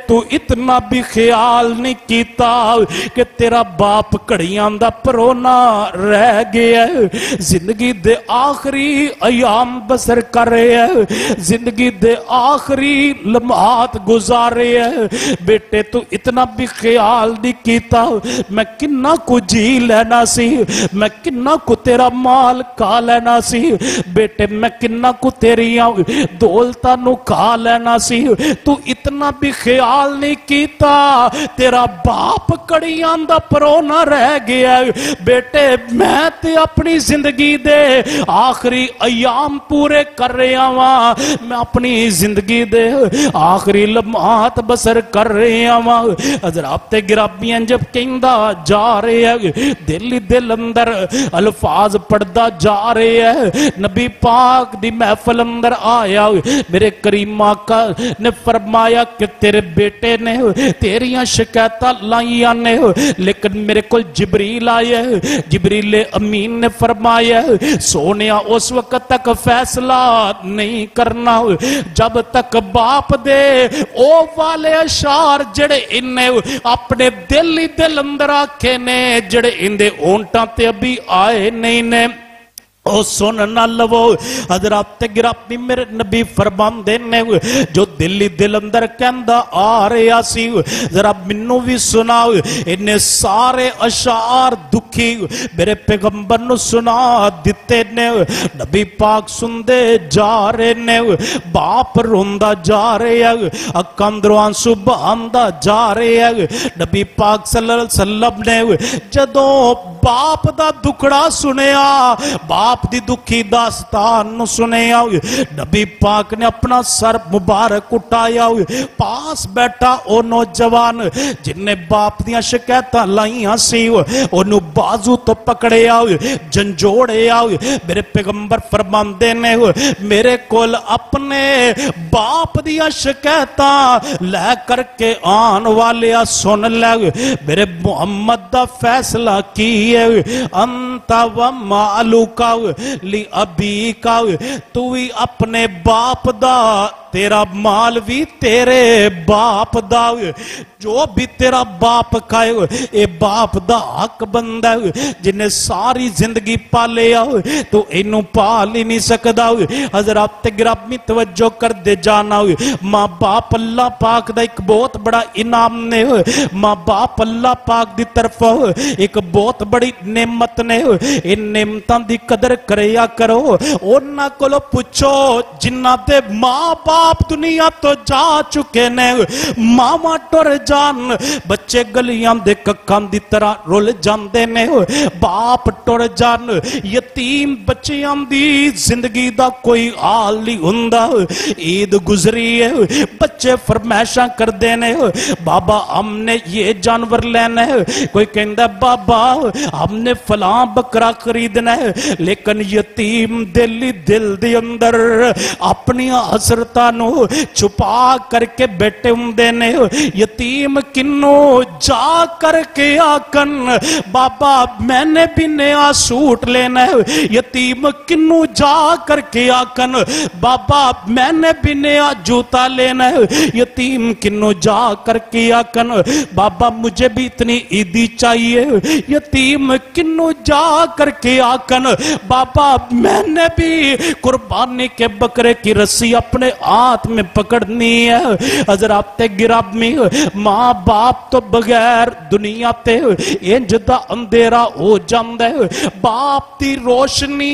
तू इतना भी ख्याल नहीं कीता कि तेरा बाप घड़ियां दा परोना रह गया। जिंदगी दे आखिरी अयाम बसर कर रहे है, जिंदगी दे आखिरी लम्हात गुजारे है। बेटे तू इतना भी ख्याल नहीं कीता मैं किन्ना को जी लेना सी, मैं किन्ना को तेरा माल खा लेना सी। बेटे मैं किन्ना को तेरिया दौलतां नू खा लेना सी। तू इतना भी ख्याल नहीं कीता तेरा बाप कड़ियां दा परोना रह गया। बेटे मैं ते अपनी जिंदगी दे आखिरी अयाम पूरे कर रहा वा, मैं अपनी जिंदगी दे आखिरी लम्हात बसर कर रहा वा। हज़रात ते गिरामियां जब कहंदा जा रहे है, दिल ही दिल अंदर अल्फाज पढ़दा जा रहे है। नबी पाक दी महफिल अंदर आया, मेरे करीम आका ने फरमाया कि तेरे बेटे ने तेरियां शिकायतां लाइयां ने, लेकिन मेरे को जिबरील आया। जिबरील अमीन ने फरमाया सोनिया उस वक्त तक फैसला नहीं करना जब तक बाप दे ओ वाले अशार जड़े इन्हें अपने दिल ही दिल अंदर आखे ने, जड़े इंदे ओंटां ते अभी आए नहीं ने, ओ सुन ना लवो। हज़रात गिरामी मेरे नबी फरमांदे ने जो दिल ही दिल अंदर कहंदा आ रहा सी जरा मैनू भी सुनाओ। इन्हें सारे अशार दुखी मेरे पैगंबर नू सुना दिते ने। नबी पाक सुनदे जा रहे ने, बाप रोंदा जा रहा है, अक्कां अंदरों आंसू बहांदा जा रहा है। नबी पाक सल्लल्लाहु अलैहि वसल्लम ने जदों बाप दा दुखड़ा सुनिया, बाप दी दुखी दास्तान नु सुनिया, नबी पाक ने अपना सर मुबारक उठाया। पास बैठा ओ नौजवान जिन्ने बाप दियां शिकायतां लाइयां सी ओनू बाजू तो पकड़िया, झंझोड़िया। मेरे पैगंबर फरमांदे ने मेरे कोल अपने बाप दियां शिकायतां लै करके आन वाले सुन ले, मेरे मुहम्मद दा फैसला की है। अंता व मालूका ली अबी का, तू ही अपने बाप दा, तेरा माल भी तेरे बाप दा, जो भी तेरा बाप खाए ए बाप दा हक बनदा। जिन्हें सारी जिंदगी पाले तो इनू पाल ही नहीं सकदा। हज़रात गिरामी तवज्जो कर दे जाना, माँ बाप अल्लाह पाक दा एक बहुत बड़ा इनाम ने, माँ बाप अल्लाह पाक दी तरफ एक बहुत बड़ी नेमत ने। इन नेमतां दी कदर करया करो। उन्हां कोलों पुछो जिन्हां दे माँ बाप दुनिया तो जा चुके ने, मावा टुर जान बच्चे गलियां दे कक्कां दी तरह रुल जांदे ने, बाप टुर जान यतीम बच्चियां दी जिंदगी दा कोई हाल नहीं हुंदा। ईद गुजरी है, बच्चे फरमाइशां करदे ने बाबा हमने ये जानवर लेना है, कोई कहंदा बाबा हमने फलां बकरा खरीदना है। लेकिन यतीम दिल ही दिल दे अंदर अपनी हसरतां नू छुपा करके बैठे हुंदे ने। यतीम किन्नू जा करके आकन बाबा मैंने भी नया सूट लेना है, यतीम किन्नू जा करके आकन बाबा मैंने भी नया जूता लेना है, यतीम किन्नू जा करके आकन बाबा मुझे भी इतनी ईदी चाहिए, यतीम किन्नू जा करके आकन बाबा मैंने भी कुर्बानी के बकरे की रस्सी अपने हाथ में पकड़नी है। हज़रात गिरामी माँ बाप तो बगैर दुनिया ते इंज दा अंधेरा हो जांदा है। बाप दी रोशनी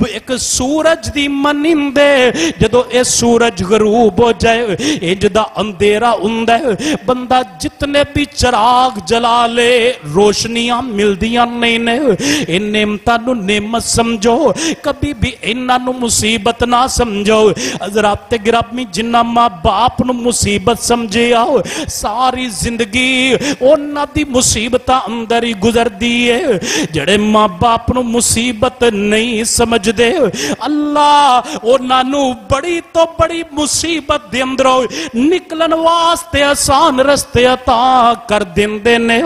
एक सूरज दी मनिंदे, जदों ये सूरज गरूब हो जाए इंज दा अंधेरा हुंदा है। बंदा जितने भी चिराग जला ले रोशनियां मिलदियां नहीं ने। इन नेमतां नू नेमत समझो, कभी भी इन्हां नू मुसीबत ना समझो। हज़रात गिरामी گرامی جنہ ماں باپ نو مصیبت سمجھے آؤ ساری زندگی اونا دی مصیبت اندر ہی گزر دیئے جڑے ماں باپ نو مصیبت نہیں سمجھ دے اللہ اونا نو بڑی تو بڑی مصیبت دے اندروں نکلن واسطے آسان رستے عطا کر دین دینے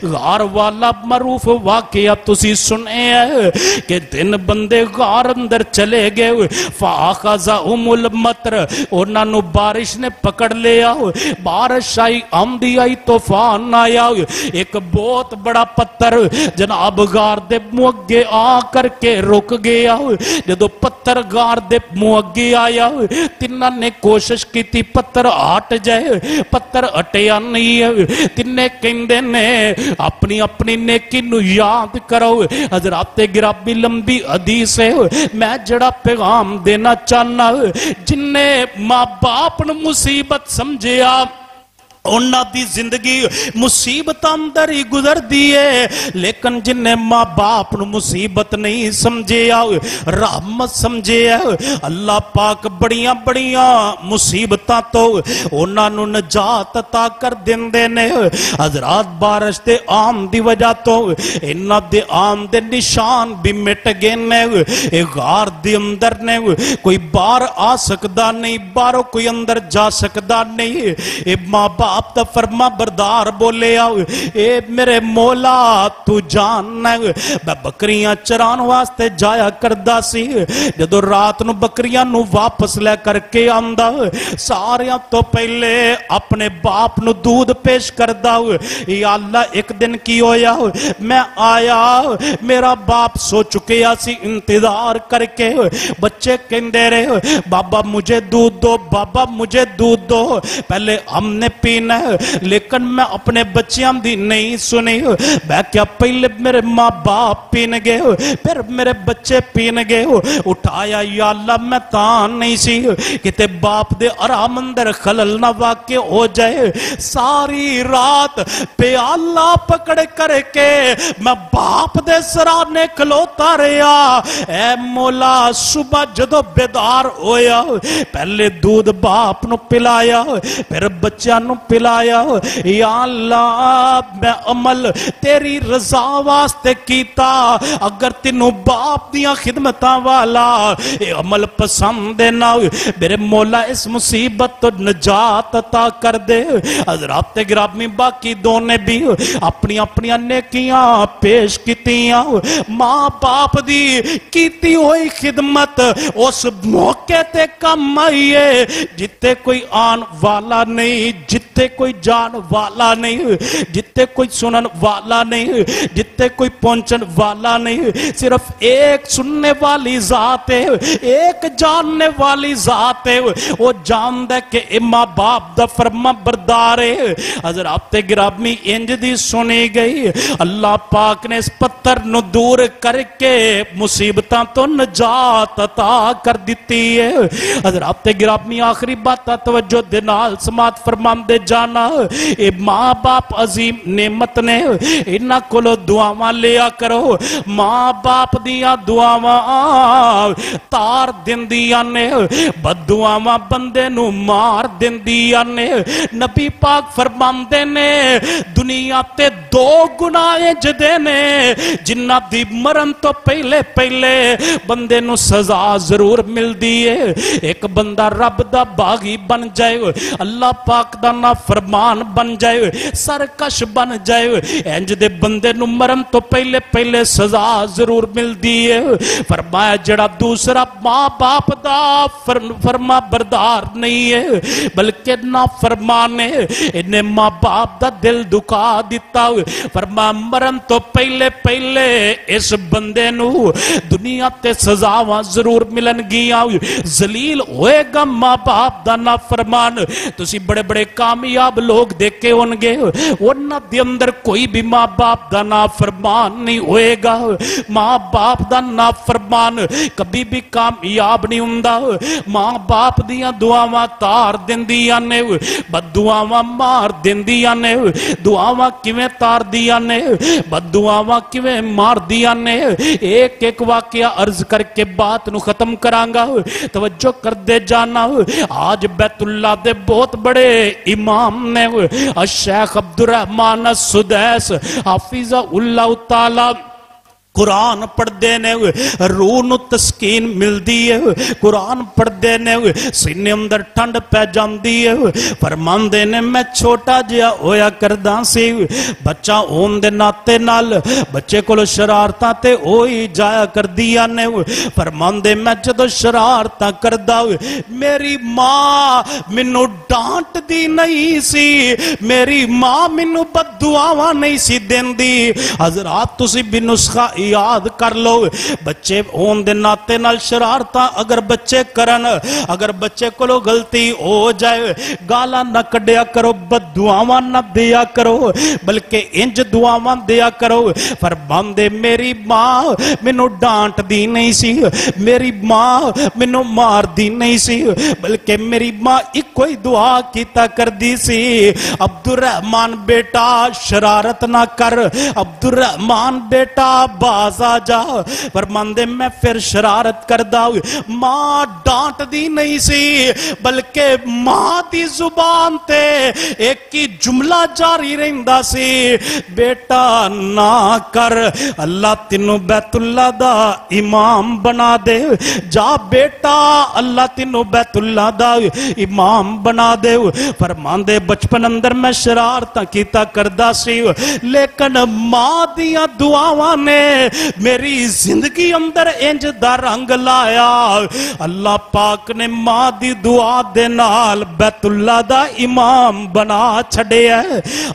غار والا معروف واقعہ تسی سنے ہیں کہ دن بندے غار اندر چلے گئے فَآخَذَهُمُ الْمَطْرُ اونا نو بارش نے پکڑ لیا بارش آئی آمدی آئی طوفان آیا ایک بہت بڑا پتھر جناب غار دے موگے آ کر کے رک گیا جدو پتھر غار دے موگے آیا تنہ نے کوشش کی تھی پتھر ہٹ جائے پتھر ہٹیا نہیں ہے تنہیں کہندے نے اپنی اپنی نیکی نو یاد کرو حضرات گرامی لمبی حدیث ہے میں جڑا پیغام دینا چاہنا جن نے ماں باپ نے مصیبت سمجھے آپ انہاں دی زندگی مصیبت اندر ہی گزر دیئے لیکن جن نے ماں باپ نو مصیبت نہیں سمجھے رحمت سمجھے اللہ پاک بڑیاں بڑیاں مصیبتاں تو انہاں نو نجات عطا کر دین دینے حضرات بارش دے عام دی وجہ تو انہاں دے عام دے نشان بھی مٹ گئے نے غار دے اندر نے کوئی بار آ سکدا نہیں باروں کوئی اندر جا سکدا نہیں ماں باپ آپ تا فرما بردار بولے آؤ اے میرے مولا تو جاننا میں بکریاں چران واسطے جایا کردہ سی جدو رات نو بکریاں نو واپس لے کر کے آمدہ ساریاں تو پہلے اپنے باپ نو دودھ پیش کردہ یا اللہ ایک دن کی ہویا میں آیا میرا باپ سو چکے آسی انتظار کر کے بچے کہندے رہے بابا مجھے دودھ دو بابا مجھے دودھ دو پہلے ہم نے پین لیکن میں اپنے بچیاں دی نہیں سنی میں کیا پہلے میرے ماں باپ پین گئے پھر میرے بچے پین گئے اٹھایا یا اللہ میں تان نہیں سی کہ باپ دے آرام اندر خلل نہ واقع ہو جائے ساری رات پیالہ پکڑ کر کے میں باپ دے سرانے کھلوتا رہا اے مولا صبح جدو بیدار ہویا پہلے دودھ باپ نو پلایا پھر بچیاں نو پلایا یا اللہ میں عمل تیری رضا واسطے کیتا اگر تینوں باپ دیا خدمتاں والا اے عمل پسند نہ میرے مولا اس مصیبت تو نجات عطا کر دے حضرات گرامی باقی دونے بھی اپنی اپنی نیکیاں پیش کیتیاں ماں باپ دی کیتی ہوئی خدمت اس موقع تے کم آئیے جتے کوئی آن والا نہیں جتے کوئی جان والا نہیں جتے کوئی سنن والا نہیں جتے کوئی پہنچن والا نہیں صرف ایک سننے والی ذات ہے ایک جاننے والی ذات ہے وہ جان دے کہ ماں باپ دا فرما بردار ہے حضرات گرامی انج دی سنی گئی اللہ پاک نے اس پتھر نو دور کر کے مصیبتاں تو نجات عطا کر دیتی ہے حضرات گرامی آخری بات توجہ دنال سماعت فرمان دے جانا اے ماں باپ عظیم نعمت نے انہاں کولو دعاواں لیا کرو ماں باپ دیا دعاواں تار دندیاں نے بد دعاواں بندے نو مار دندیاں نے نبی پاک فرماندے نے دنیا تے دو گناہ جدے نے جنہ دی مرن تو پہلے پہلے بندے نو سزا ضرور مل دیئے ایک بندہ رب دا باغی بن جائے اللہ پاک دا نا فرمان بن جائے سرکش بن جائے انج دے بندے نو مرن تو پہلے پہلے سزا ضرور مل دیئے فرمایا جڑا دوسرا ماں باپ دا فرما بردار نہیں ہے بلکہ نا فرمانے انہیں ماں باپ دا دل دکھا دیتا فرما مرن تو پہلے پہلے اس بندے نو دنیا تے سزاواں ضرور ملن گیا ذلیل ہوئے گا ماں باپ دا نا فرمان تسی بڑے بڑے کامیاب لوگ دیکھے ہونگے انہاں دے اندر کوئی بھی ماں باپ دا نا فرمان نہیں ہوئے گا ماں باپ دا نا فرمان کبھی بھی کامیاب نہیں ہوندہ ماں باپ دیا دعاواں تار دندیاں نے بد دعاواں مار دندیاں نے دعا दुआवां किवें तार दिया ने, बददुआवां किवें मार दिया ने। एक एक वाकया अर्ज करके बात नू खत्म करांगा। तवज्जो कर दे जाना। आज बैतुल्ला दे बहुत बड़े इमाम ने शेख अब्दुर रहमान सुदैस हाफिज़हुल्लाह ताला कुरान पढ़ते ने रूह नू तस्कीन मिलती है। कुरान पढ़ते ने सीने अंदर ठंड पै जाती है। फरमांदे ने मैं छोटा जिहा होया करदा सी, बच्चा होने दे नाते नाल बच्चे कोल शरारतां ते हो ही जाया करदियां ने। फरमांदे मैं जदों शरारतां करदा मेरी मां मैनू डांटदी नहीं सी, मेरी मां मैनू बददुआवां नहीं सी देंदी। हज़रात तुसी भी नुस्खा याद कर लो। बच्चे होने दे नाते नाल शरारतां अगर बच्चे करन, अगर बच्चे कोलों गलती हो जाए गालां ना कड्डिया करो, बददुआवां ना दिया करो, बल्कि इंज दुआवां दिया करो। फरमांदे मेरी मां मैनू डांटदी नहीं सी, मेरी मां मैनू मारदी नहीं सी, बल्कि मेरी मां इको ही दुआ कीता करदी सी, अब्दुर रहमान बेटा शरारत ना कर, अब्दुर रहमान बेटा बाजा जा। फरमांदे मैं फिर शरारत करदा, मां डांटदी नहीं सी, बल्कि मां दी जुबान ते एक ही जुमला जारी रहिंदा सी, बेटा ना कर, अल्लाह तेनू बैतुल्ला दा इमाम बना दे। जा बेटा अल्लाह तेनू बैतुल्ला दा इमाम बना दे। फरमांदे बचपन अंदर मैं शरारतां कीता करदा सी, लेकिन मां दियां दुआवां ने मेरी जिंदगी अंदर इंज दा रंग लाया। अल्लाह पाक ने मां दी दुआ दे नाल बैतुल्ला दा इमाम बना छड़िया।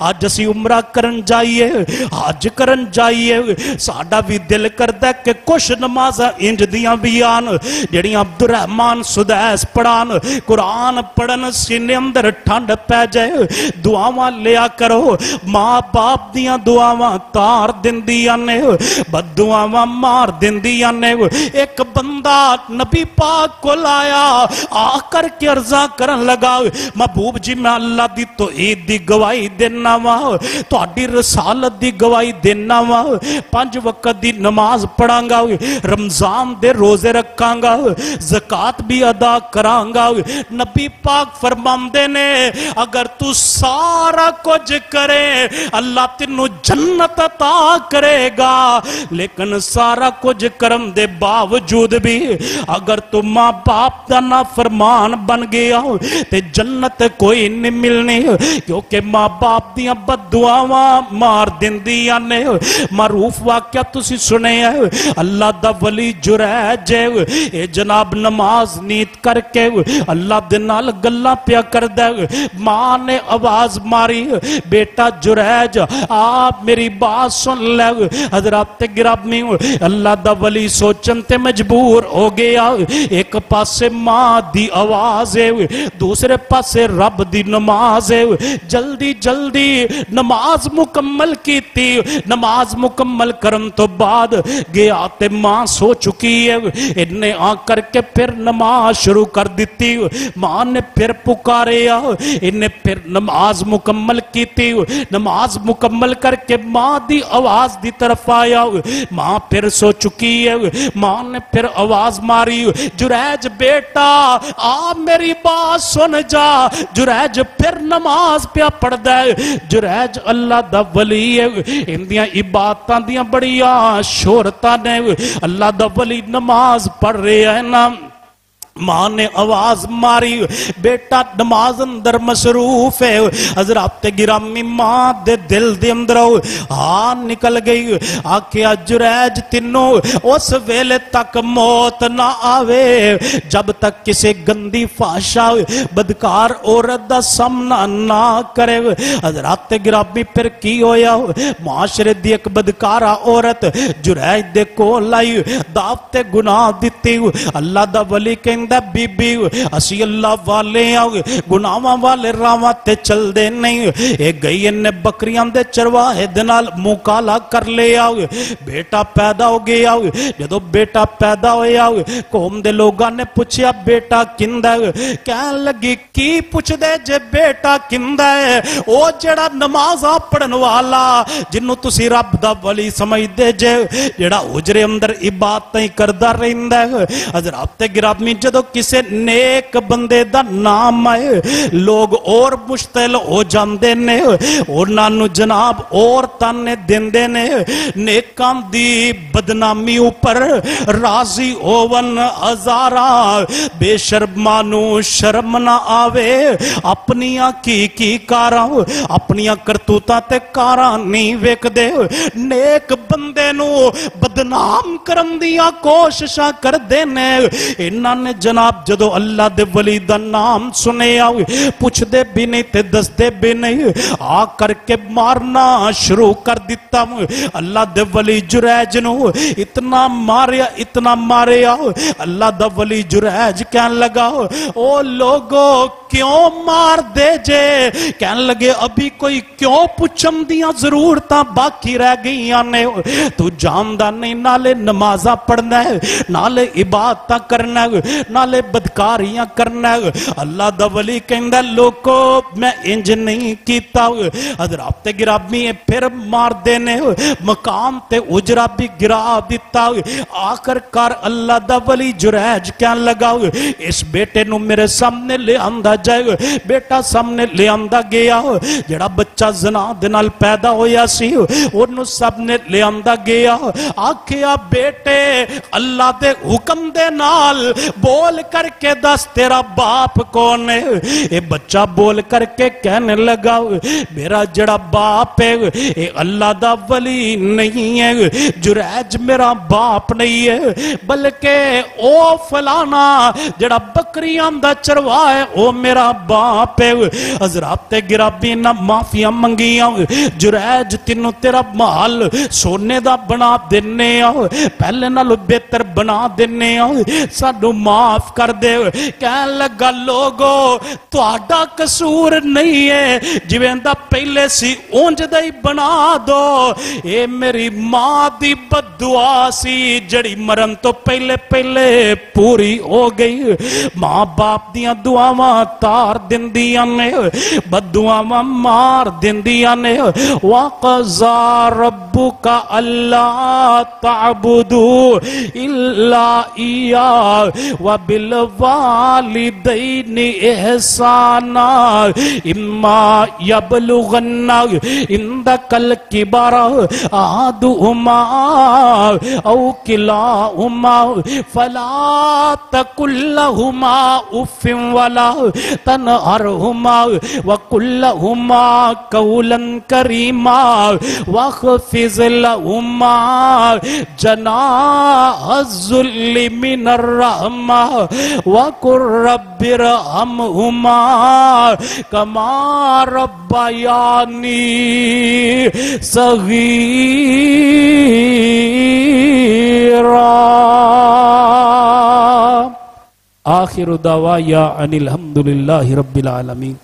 अज असी उमरा करन जाइए, हज करन जाइए, साडा भी दिल करदा कि कुछ नमाज़ां इंज दियां भी आन जिहड़ियां अब्दुर रहमान सुदैस पढ़ान, कुरान पढ़न, सीने अंदर ठंड पै जाए। दुआवां लिया करो, मां बाप दियां दुआवां तार दिंदियां ने, बददुआवां मार दिंदियां ने। एक बंदा नबी पाक को लाया, आकर के अर्जा करन लगा, महबूब जी मैं अल्लाह दी तौहीद दी गवाही देना वा, तुहाडी रसालत दी गवाही देना वा, 5 वक्त दी नमाज पढ़ांगा, रमजान दे रोजे रखांगा, ज़कात भी अदा करांगा। नबी पाक फरमांदे ने अगर तू सारा कुछ करे अल्लाह तेनू जन्नत अता करेगा, लेकिन सारा कुछ करम दे बावजूद भी अगर तू मां बाप दा ना फरमान बन गया ते जन्नत कोई नहीं मिलनी, क्योंकि मां बाप दियां बददुआवां मार दिंदियां ने। मारूफ वाकया तुसी सुने है, अल्लाह दा वली जुरैज ए जनाब नमाज नीत करके अल्लाह दे नाल गल्लां पिया करदा, मां ने आवाज मारी बेटा जुरैज आप मेरी बात सुन ले। हजरत गिरामी अल्लाह दा वली सोचन ते मजबूर हो गया, एक पासे मां दी आवाज है, दूसरे पासे रब दी नमाज है। जल्दी जल्दी नमाज मुकम्मल की थी, नमाज मुकम्मल करन तो बाद गया ते मां सो चुकी है। इन्हें आकर के फिर नमाज शुरू कर दी, मां ने फिर पुकारे, इन्हें फिर नमाज मुकम्मल की थी, नमाज मुकम्मल करके मां दी आवाज दी तरफ आया, मां फिर सो चुकी है। मां ने फिर आवाज मारी जुरैज बेटा आ मेरी बात सुन जा। जुरैज फिर नमाज पिया पढ़दा है। जुरैज अल्लाह दा वली है, इंदियां इबादतां दियां बड़ियां शोहरतां ने, अल्लाह दा वली नमाज पढ़ रहा है ना। मां ने आवाज मारी बेटा नमाज अंदर मसरूफ है। हजरत गिरामी मां दे दिल दे अंदर हाँ निकल गई, आखिया जुरैज तीनों उस वेले तक मौत ना आवे जब तक किसी गंदी फाशा बदकार औरत दा सामना ना करे। हजरत गिरामी फिर की होया, माशरे दी एक बदकारा औरत जुरैज दे कोल आई, दावते गुनाह दिती। अल्लाह दा वली کہندا بی بی اسی اللہ والے گناہاں والے راواں تے چل دے نہیں اے گئی نے بکریاں دے چرواہے دے نال منہ کالا کر لیا بیٹا پیدا ہو گیا جدو بیٹا پیدا ہویا قوم دے لوگاں نے پوچھیا بیٹا کیندا کہن لگی کی پوچھ دے جے بیٹا کیندا ہے او جڑا نماز پڑھن والا جنوں تسی رب دا ولی سمجھ دے جے جڑا اجرے اندر عبادتیں کردا رہندا ہے حضرات گرامی جدو کسے نیک بندے دا نام آئے لوگ اور مشتعل ہو جاندے نے انہاں نو جناب اور تانے دیندے نے نیکاں دی بدنامی اوپر راضی ہون ہزارا بے شرمانو شرم نہ آوے اپنیاں کی کاراں اپنیاں کرتوتاں تے کاراں نہیں ویکھ دے نیک بندے نو بدنام کرن دیاں کوششاں کر دے نے انہاں نے جناب جدو اللہ دے ولی دا نام سنے پوچھ دے بھی نہیں تے دس دے بھی نہیں آ کر کے مارنا شروع کر دیتا اللہ دے ولی جریج نو اتنا ماریا اللہ دا ولی جریج کہن لگا او لوگو کیوں مار دے جے کہن لگے ابھی کوئی کیوں پوچھم دیاں ضرورتاں باقی رہ گئیاں نے تو جاندہ نہیں نالے نمازاں پڑھنا ہے نالے عبادتاں کرنا ہے نالے بدکاریاں کرنا ہے اللہ دا ولی کہندہ لوگو میں انج نہیں کیتا حضرات گرامی پھر مار دینے مقام تے اجرا بھی گرا دیتا آخر کار اللہ دا ولی جریج کہن لگا اس بیٹے نو میرے سامنے لے آندہ جائے بیٹا سامنے لے آندہ گیا جڑا بچہ زنا دنال پیدا ہویا سی انہوں سامنے لے آندہ گیا آکھیا بیٹے اللہ دے حکم دے نال بول کر کے دس تیرا باپ کون ہے اے بچہ بول کر کے کہنے لگا میرا جڑا باپ ہے اے اللہ دا ولی نہیں ہے جریج میرا باپ نہیں ہے بلکہ او فلانا جڑا بکریاں دا چروا ہے او میرا باپ ہے حضرات گرامی نہ معافیاں منگیاں جریج تینوں تیرا محل سونے دا بنا دینے پہلے نالو بہتر بنا دینے سانو معاف کر دے کہن لگا لوگو تو آڈا قصور نہیں ہے جویں دا پہلے سی اونج دائی بنا دو اے میری ماں دی بد دعا سی جڑی مرن تو پہلے پوری ہو گئی ماں باپ دیاں دعاواں تار دندیاں نے بد دعاواں مار دندیاں نے وَقَضَى رَبُّكَ أَلَّا تَعْبُدُوا إِلَّا إِيَّاهُ وَبِالْوَالِدَيْنِ إِحْسَانًا إِمَّا يَبْلُغَنَّ عِندَكَ الْكِبَرَ أَحَدُهُمَا أَوْ كِلَاهُمَا فَلَا تَقُل لَّهُمَا أُفٍّ وَلَا تَنْهَرْهُمَا وَقُل لَّهُمَا قَوْلًا كَرِيمًا وَاخْفِضْ لَهُمَا جَنَاحَ الذُّلِّ مِنَ الرَّحْمَةِ وَقُل رَّبِّ ارْحَمْهُمَا كَمَا رَبَّيَانِي صَغِيرًا آخر دعوایا ان الحمدللہ رب العالمین.